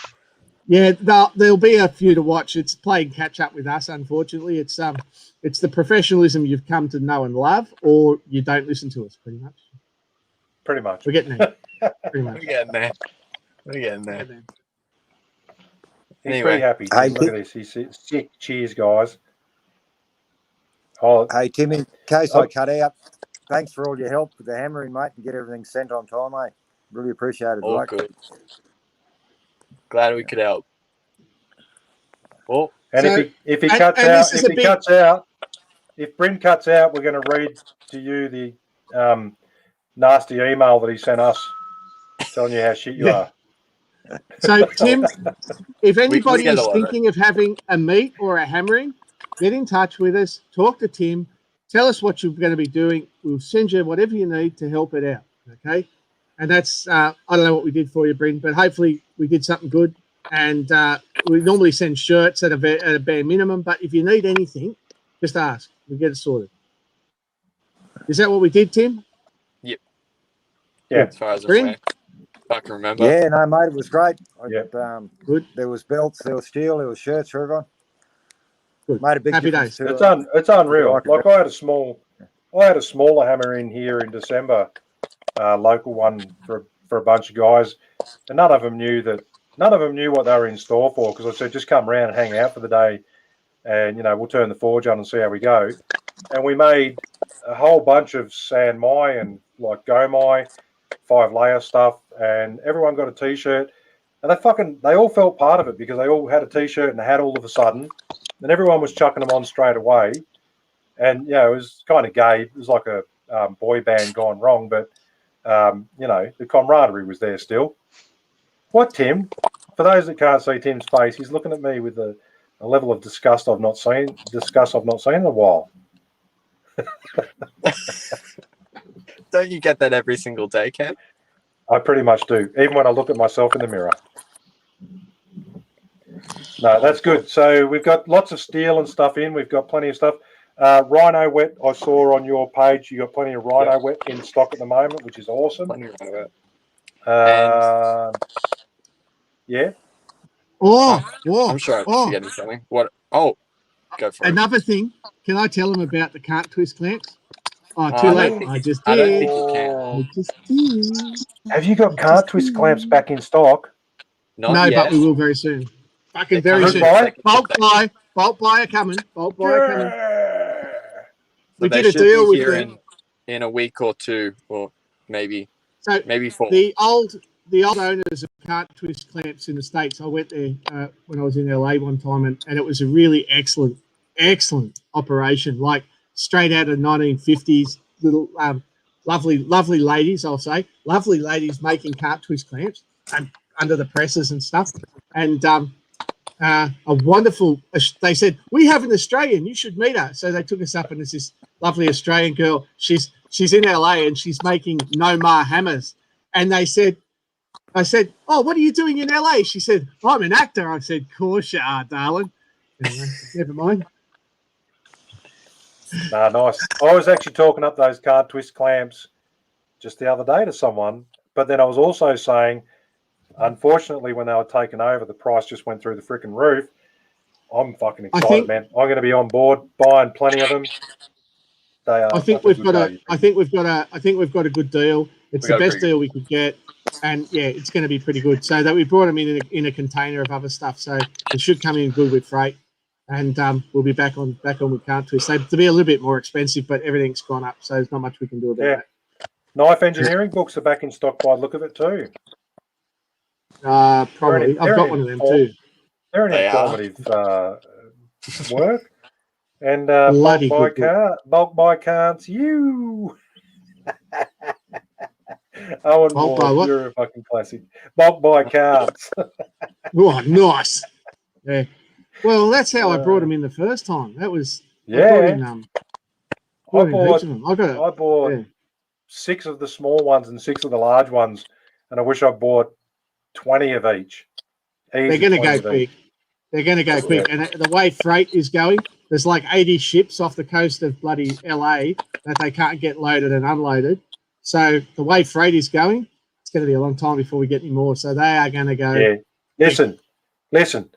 Yeah, there'll be a few to watch. It's playing catch up with us, unfortunately. It's the professionalism you've come to know and love, or you don't listen to us, pretty much. Pretty much. We're getting there. Pretty much. We're getting there. He's pretty happy. Look at this. He's sick. Cheers, guys. Oh, hey, Tim, in case I cut out, thanks for all your help with the hammering, mate, and get everything sent on time, mate. Really appreciate it. All good. Glad we could help. Well, and so, if Bryn cuts out, we're going to read to you the nasty email that he sent us telling you how shit you are. So, Tim, if anybody is thinking of having a meet or a hammering, get in touch with us, talk to Tim, tell us what you're going to be doing. We'll send you whatever you need to help it out, okay? And that's, I don't know what we did for you, Bryn, but hopefully we did something good. And we normally send shirts at a bare minimum, but if you need anything, just ask. We'll get it sorted. Is that what we did, Tim? Yep. Yeah. As far as I'm Bryn? aware. If I can remember. Yeah, no, mate, it was great. Yeah. Good. There was belts, there was steel, there was shirts for everyone. Good. Made a big Happy difference days. to It's unreal. like Like I had a smaller hammer in here in December, local one for a bunch of guys, and none of them knew what they were in store for, because I said just come around and hang out for the day, and we'll turn the forge on and see how we go. And we made a whole bunch of San Mai and like Gomai 5-layer stuff, and everyone got a t-shirt, and they all felt part of it because they all had a t-shirt and a hat all of a sudden, and everyone was chucking them on straight away. And it was kind of gay. It was like a boy band gone wrong, but the camaraderie was there still. What, Tim? For those that can't see Tim's face, he's looking at me with a level of disgust I've not seen in a while. Don't you get that every single day, Kev? I pretty much do, even when I look at myself in the mirror. No, that's good. So we've got lots of steel and stuff in. We've got plenty of stuff. Rhino wet, I saw on your page. You got plenty of Rhino wet in stock at the moment, which is awesome. Plenty of wet. Yeah. I'm sure I'm forgetting something. What? Oh, go for it. Another thing. Can I tell them about the can't twist clamps? Oh, too I late. don't think- I just I don't did. think you can. I just did. Have you got can't twist clamps back in stock? Not No, yet. but we will very soon. Fucking They're very coming soon. in second Bulk to buy. Bulk buy are coming. Bulk buy are coming. So We they did a should deal be with here them. in a week or two, or maybe So 4. the old owners of Can't Twist Clamps in the States, I went there when I was in LA one time, and it was a really excellent operation, like straight out of 1950s, little lovely ladies, I'll say, lovely ladies making Can't Twist Clamps and under the presses and stuff. And a wonderful, they said, we have an Australian, you should meet her. So they took us up, and there's this lovely Australian girl. She's in LA and she's making Nomar hammers. And I said, oh, what are you doing in LA? She said, I'm an actor. I said, of course you are, darling. Anyway, never mind. Nice. I was actually talking up those can't twist clamps just the other day to someone, but then I was also saying, unfortunately, when they were taken over, the price just went through the freaking roof. I'm fucking excited, man. I'm going to be on board buying plenty of them. They are. I think we've got a good deal. It's the best deal we could get, and yeah, it's going to be pretty good. So that we brought them in a container of other stuff, so it should come in good with freight, and we'll be back on with can't twist. So to be a little bit more expensive, but everything's gone up, so there's not much we can do about that. Knife engineering books are back in stock by the look of it too. Probably. I've got one of them too. They're an informative work. And bulk buy can'ts, you. Owen Moore, you're a fucking classic. Bulk buy can'ts. Oh, nice. Yeah. Well, that's how I brought them in the first time. That was I bought 6 of the small ones and 6 of the large ones, and I wish I bought 20 of each. They're going to go quick. They're going to go quick. And the way freight is going, there's like 80 ships off the coast of bloody LA that they can't get loaded and unloaded. So the way freight is going, it's going to be a long time before we get any more. So they are going to go. Yeah. Listen.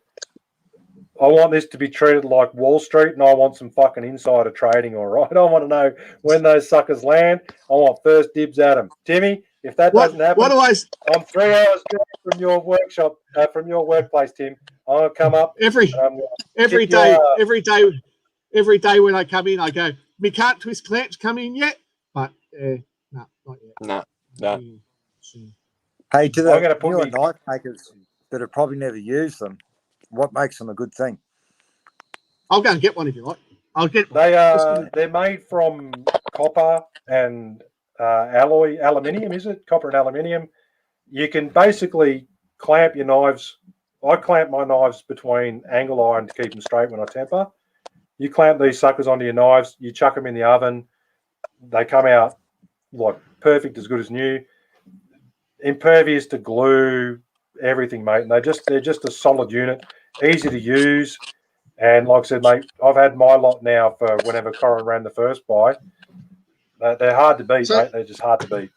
I want this to be treated like Wall Street, and I want some fucking insider trading, all right? I want to know when those suckers land. I want first dibs at them. Timmy, if that doesn't happen, I'm 3 hours from your workshop, from your workplace, Tim. I'm going to come up. Every day when I come in, I go, me can't twist clamps come in yet? But, no, not yet. No. Hey, to the newer knife makers that have probably never used them, what makes them a good thing? I'll go and get one if you like. I'll get one. They're made from copper and aluminium, is it? Copper and aluminium. You can basically clamp your knives. I clamp my knives between angle iron to keep them straight when I temper. You clamp these suckers onto your knives, you chuck them in the oven. They come out like perfect, as good as new. Impervious to glue, everything, mate. And they're just a solid unit, easy to use. And like I said, mate, I've had my lot now for whenever Corin ran the first buy. They're hard to beat, So- mate. They're just hard to beat.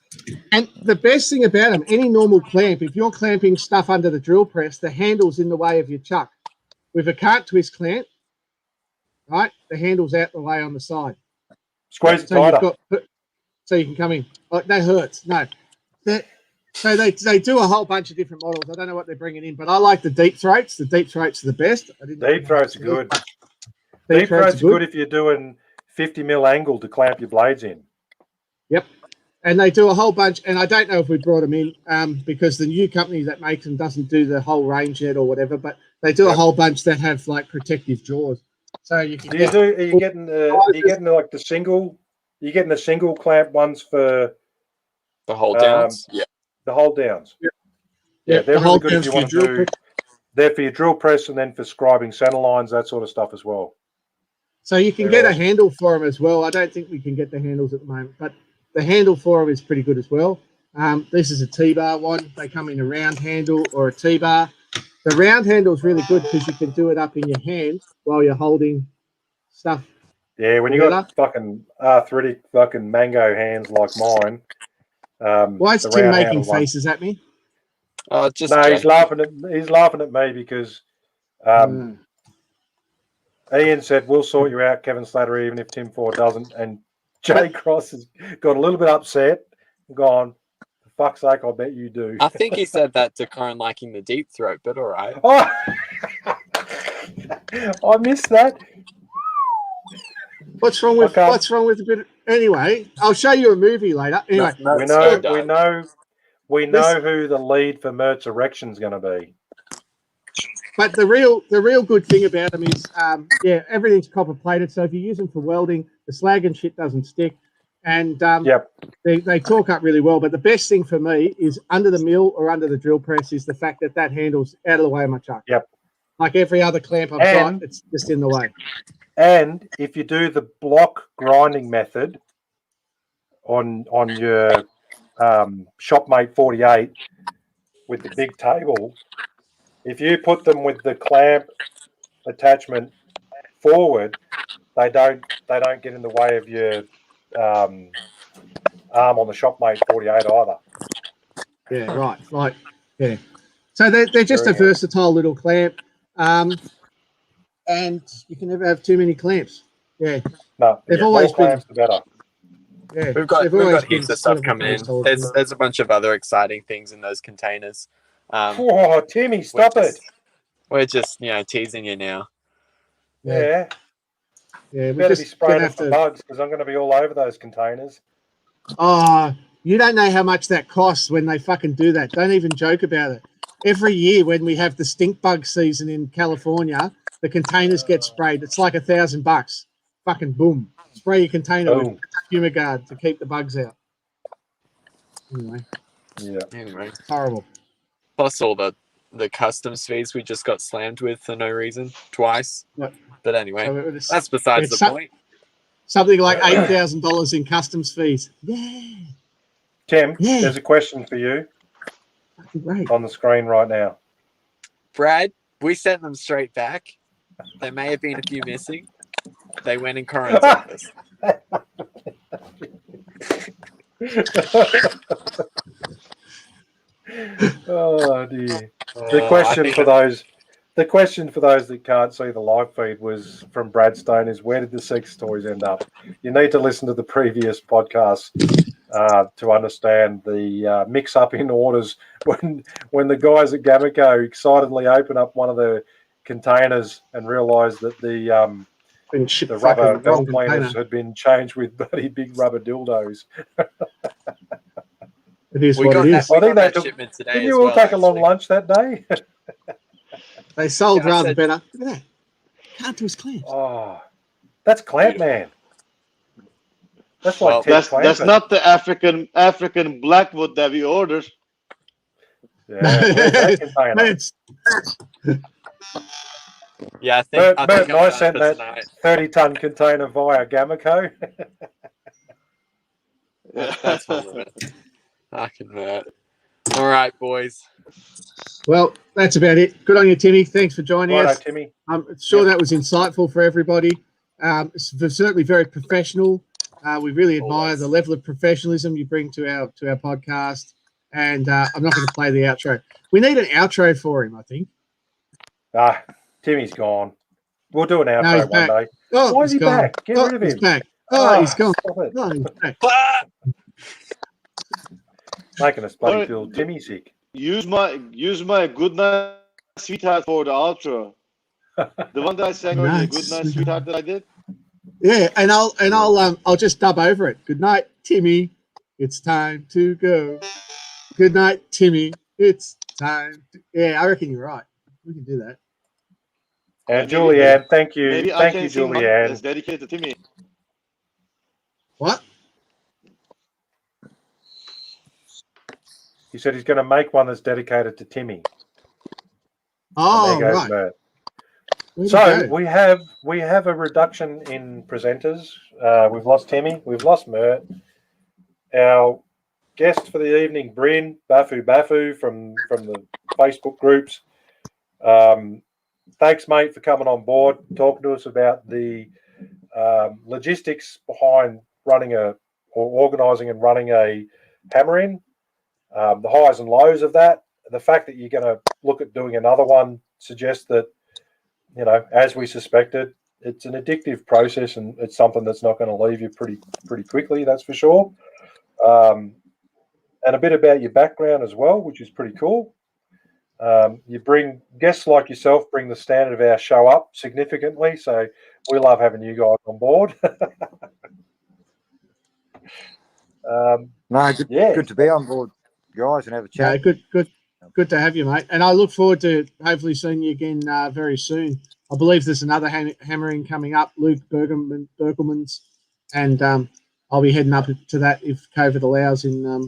And the best thing about them, any normal clamp, if you're clamping stuff under the drill press, the handle's in the way of your chuck. With a cart twist clamp, right, the handle's out the way on the side. Squeeze it So you've tighter. got, so you can come in. Oh, that hurts. No. So they do a whole bunch of different models. I don't know what they're bringing in, but I like the deep throats. The deep throats are the best. Deep throats are good. Deep throats are good if you're doing 50 mil angle to clamp your blades in. Yep. And they do a whole bunch, and I don't know if we brought them in because the new company that makes them doesn't do the whole range yet or whatever, but they do a whole bunch that have like protective jaws. So you can Are you getting like the single? Are you getting the single clamp ones for The hold downs? Yeah. the hold downs? Yeah, they're the really hold good if downs you for want your to drill do. press. They're for your drill press and then for scribing center lines, that sort of stuff as well. So you can get a handle for them as well. I don't think we can get the handles at the moment, but the handle for them is pretty good as well. This is a T-bar one. They come in a round handle or a T-bar. The round handle is really good because you can do it up in your hand while you're holding stuff. Yeah, when you got fucking arthritic fucking mango hands like mine. Why is the Tim round making handle one- faces at me? Oh, just No, he's joking. laughing at me because Ian said we'll sort you out, Kevin Slater, even if Tim Ford doesn't. And Jay Cross has got a little bit upset and gone, for fuck's sake, I bet you do. I think he said that to Corin liking the deep throat, but all right. Oh, I missed that. What's wrong with a bit? Anyway, I'll show you a movie later. Anyway, We know who the lead for Mert's erection is going to be. But the real good thing about them is, everything's copper plated. So if you use them for welding, the slag and shit doesn't stick, and they torque up really well. But the best thing for me is under the mill or under the drill press is the fact that handle's out of the way of my chuck. Yep. Like every other clamp I've got, it's just in the way. And if you do the block grinding method on your Shopmate 48 with the big table, if you put them with the clamp attachment forward, they don't get in the way of your arm on the Shopmate 48 either. Yeah, right. Like, yeah. So they're just a versatile little clamp, and you can never have too many clamps. Yeah. No, they've always been clamps, the better. Yeah, We've got heaps of stuff coming in. There's a bunch of other exciting things in those containers. Oh, Timmy, stop it! We're just teasing you now. Yeah. Yeah, better be spraying it for bugs because I'm going to be all over those containers. Oh, you don't know how much that costs when they fucking do that. Don't even joke about it. Every year when we have the stink bug season in California, the containers get sprayed. It's like $1,000. Fucking boom. Spray your container with Fumigard to keep the bugs out. Anyway. Yeah. Anyway. Horrible. Plus all the customs fees we just got slammed with for no reason twice. What? But anyway, that's besides the point. Something like $8,000 in customs fees. Yeah. Tim, there's a question for you on the screen right now. Brad, we sent them straight back. There may have been a few missing. They went in Corin's office. Oh dear. The question for those that can't see the live feed was from Brad Stone is where did the sex toys end up? You need to listen to the previous podcast to understand the mix-up in orders when the guys at Gameco excitedly open up one of the containers and realise that the rubber belt cleaners had been changed with bloody big rubber dildos. It is what it is. I think they took. Didn't you all take a long lunch that day? They sold rather better. Look at that. Can't do his clamps. Oh, that's clamp man. That's like that's not the African blackwood that we ordered. Yeah, yeah, I think I sent that 30-ton container via Gameco. That's all of it. Fucking Mert. All right, boys. Well, that's about it. Good on you, Timmy. Thanks for joining us. Timmy. I'm sure that was insightful for everybody. It's certainly very professional. We really admire the level of professionalism you bring to our podcast. And I'm not going to play the outro. We need an outro for him, I think. Timmy's gone. We'll do an outro No, he's one back. day. Oh, Why is he gone. back? Get rid of He's him. back. Oh, he's gone. Stop it. Oh, he's back. Making us bloody Alright. feel Timmy sick. Use my good night, sweetheart for the outro. The one that I sang earlier, good night, sweetheart, that I did. Yeah, and I'll just dub over it. Good night, Timmy. It's time to go. Good night, Timmy. It's time. Yeah, I reckon you're right. We can do that. And Julianne, thank you. Maybe I Thank can you, sing one Julianne. that's dedicated to Timmy. What? He said he's going to make one that's dedicated to Timmy. Oh, and there goes right. Mert. Where'd So he go? we have a reduction in presenters. We've lost Timmy. We've lost Mert. Our guest for the evening, Bryn, Baafu Baafu from the Facebook groups. Thanks, mate, for coming on board, talking to us about the logistics behind organising and running a hammer-in, the highs and lows of that. The fact that you're going to look at doing another one suggests that, you know, as we suspected, it's an addictive process and it's something that's not going to leave you pretty quickly, that's for sure. And a bit about your background as well, which is pretty cool. You bring guests like yourself, bring the standard of our show up significantly. So we love having you guys on board. Good to be on board, guys, and have a chat. Good to have you, mate. And I look forward to hopefully seeing you again very soon. I believe there's another hammering coming up, Luke Berkelman's, and I'll be heading up to that if COVID allows in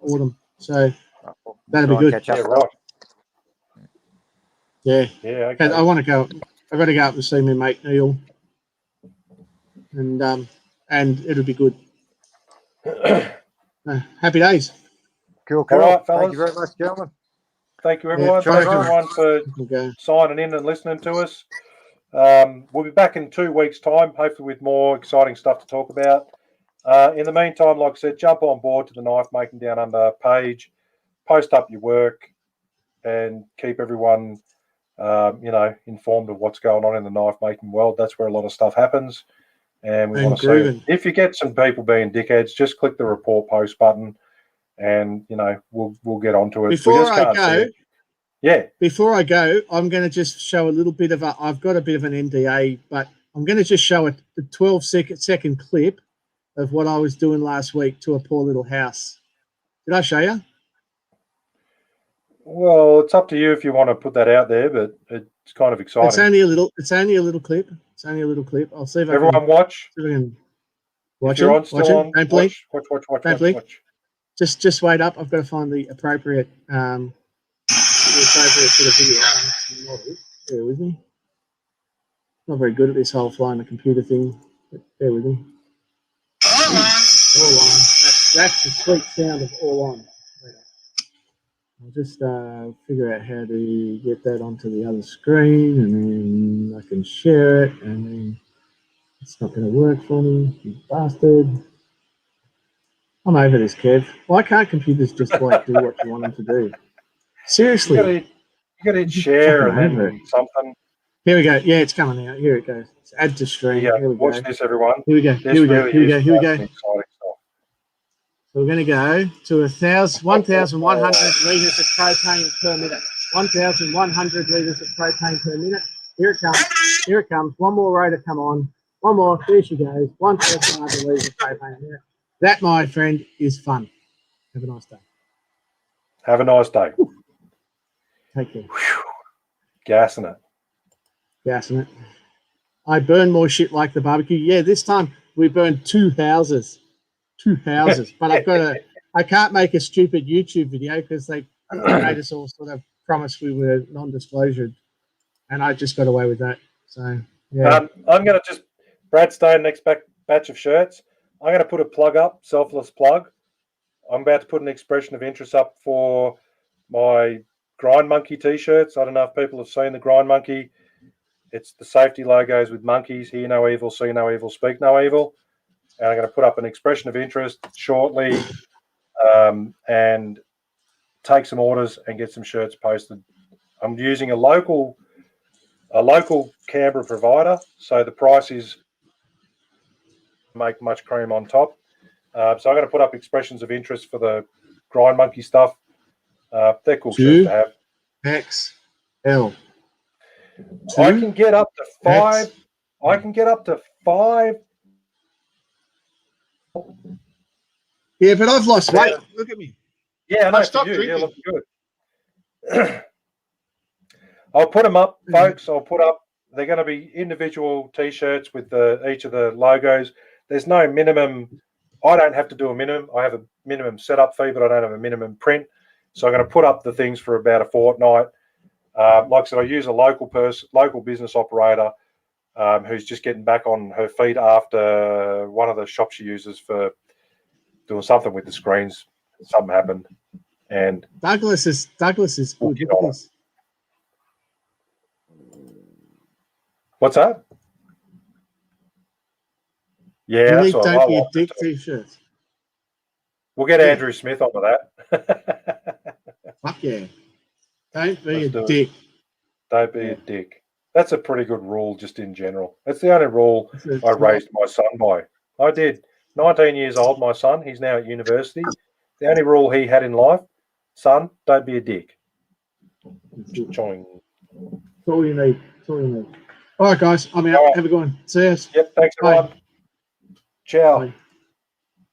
autumn. So that'll be good. Yeah, right. Yeah. Yeah. Okay. I want to go. I've got to go up and see my mate Neil, and it'll be good. Happy days. Cool. All right, fellas. Thank you very much, gentlemen. Thank you, everyone. Yeah, Thanks, everyone, for signing in and listening to us. We'll be back in 2 weeks' time, hopefully with more exciting stuff to talk about. In the meantime, like I said, jump on board to the Knife Making Down Under page, post up your work, and keep everyone, informed of what's going on in the knife making world. That's where a lot of stuff happens. And we want to see if you get some people being dickheads, just click the report post button, and we'll get onto it. Before I go, I'm going to just show a little bit of I've got a bit of an NDA, but I'm going to just show the 12-second clip of what I was doing last week to a poor little house. Did I show you? Well, it's up to you if you want to put that out there, but it's kind of exciting. It's only a little clip. I'll see if everyone watch. See if I can watch it. Watch. Don't blink. Watch. Just wait up. I've got to find the appropriate sort of video. Bear with me. Not very good at this whole flying the computer thing, but bear with me. All on. That's the sweet sound of all on. I'll just figure out how to get that onto the other screen, and then I can share it, and then it's not going to work for me, you bastard. I'm over this, Kev. Why can't computers just do what you want them to do? Seriously. You got to hit share and then something. Here we go. Yeah, it's coming out. Here it goes. It's add to stream. Yeah, here we watch go. this, everyone. Here we go. Here we go. Exciting stuff. So we're going to go to 1,100 litres of propane per minute. 1,100 litres of propane per minute. Here it comes. Here it comes. One more rotor come on. One more. There she goes. 1,100 litres of propane a minute. That, my friend, is fun. Have a nice day. Have a nice day. Take care. Gassing it. I burn more shit like the barbecue. Yeah, this time we burned 2 houses. 2 houses. But I can't make a stupid YouTube video because they made us all sort of promise we were non-disclosure. And I just got away with that. So, yeah. I'm going to Brad Stone, next batch of shirts. I'm going to put a plug up, selfless plug. I'm about to put an expression of interest up for my Grind Monkey t-shirts. I don't know if people have seen the Grind Monkey. It's the safety logos with monkeys. Hear no evil, see no evil, speak no evil. and I'm going to put up an expression of interest shortly, and take some orders and get some shirts posted. I'm using a local Canberra provider, so the price is make much cream on top. So I'm going to put up expressions of interest for the grind monkey stuff. They're cool shirts to have. XL. I can get up to 5. I can get up to 5. Yeah, but I've lost weight. Look at me. Yeah, I know. I've stopped You're drinking. looking good. I'll put them up, folks. I'll put up. They're going to be individual T-shirts with each of the logos. There's no minimum. I don't have to do a minimum. I have a minimum setup fee, but I don't have a minimum print. So I'm going to put up the things for about a fortnight. Like I said, I use a local business operator who's just getting back on her feet after one of the shops she uses for doing something with the screens. Something happened, and Douglas is good. Look at this. What's that? Yeah, Unique that's what Don't Be a like. Dick t-shirts. We'll get Andrew Smith onto that. Fuck yeah. Don't be Let's a do dick. Don't be a dick. That's a pretty good rule just in general. That's the only rule I raised my son by. I did. 19 years old, my son. He's now at university. The only rule he had in life, son, don't be a dick. Choing. That's all you need. That's all you need. All right, guys. I'm out. All right. Have a good one. See you. Yep, thanks, everyone. Ciao. Bye.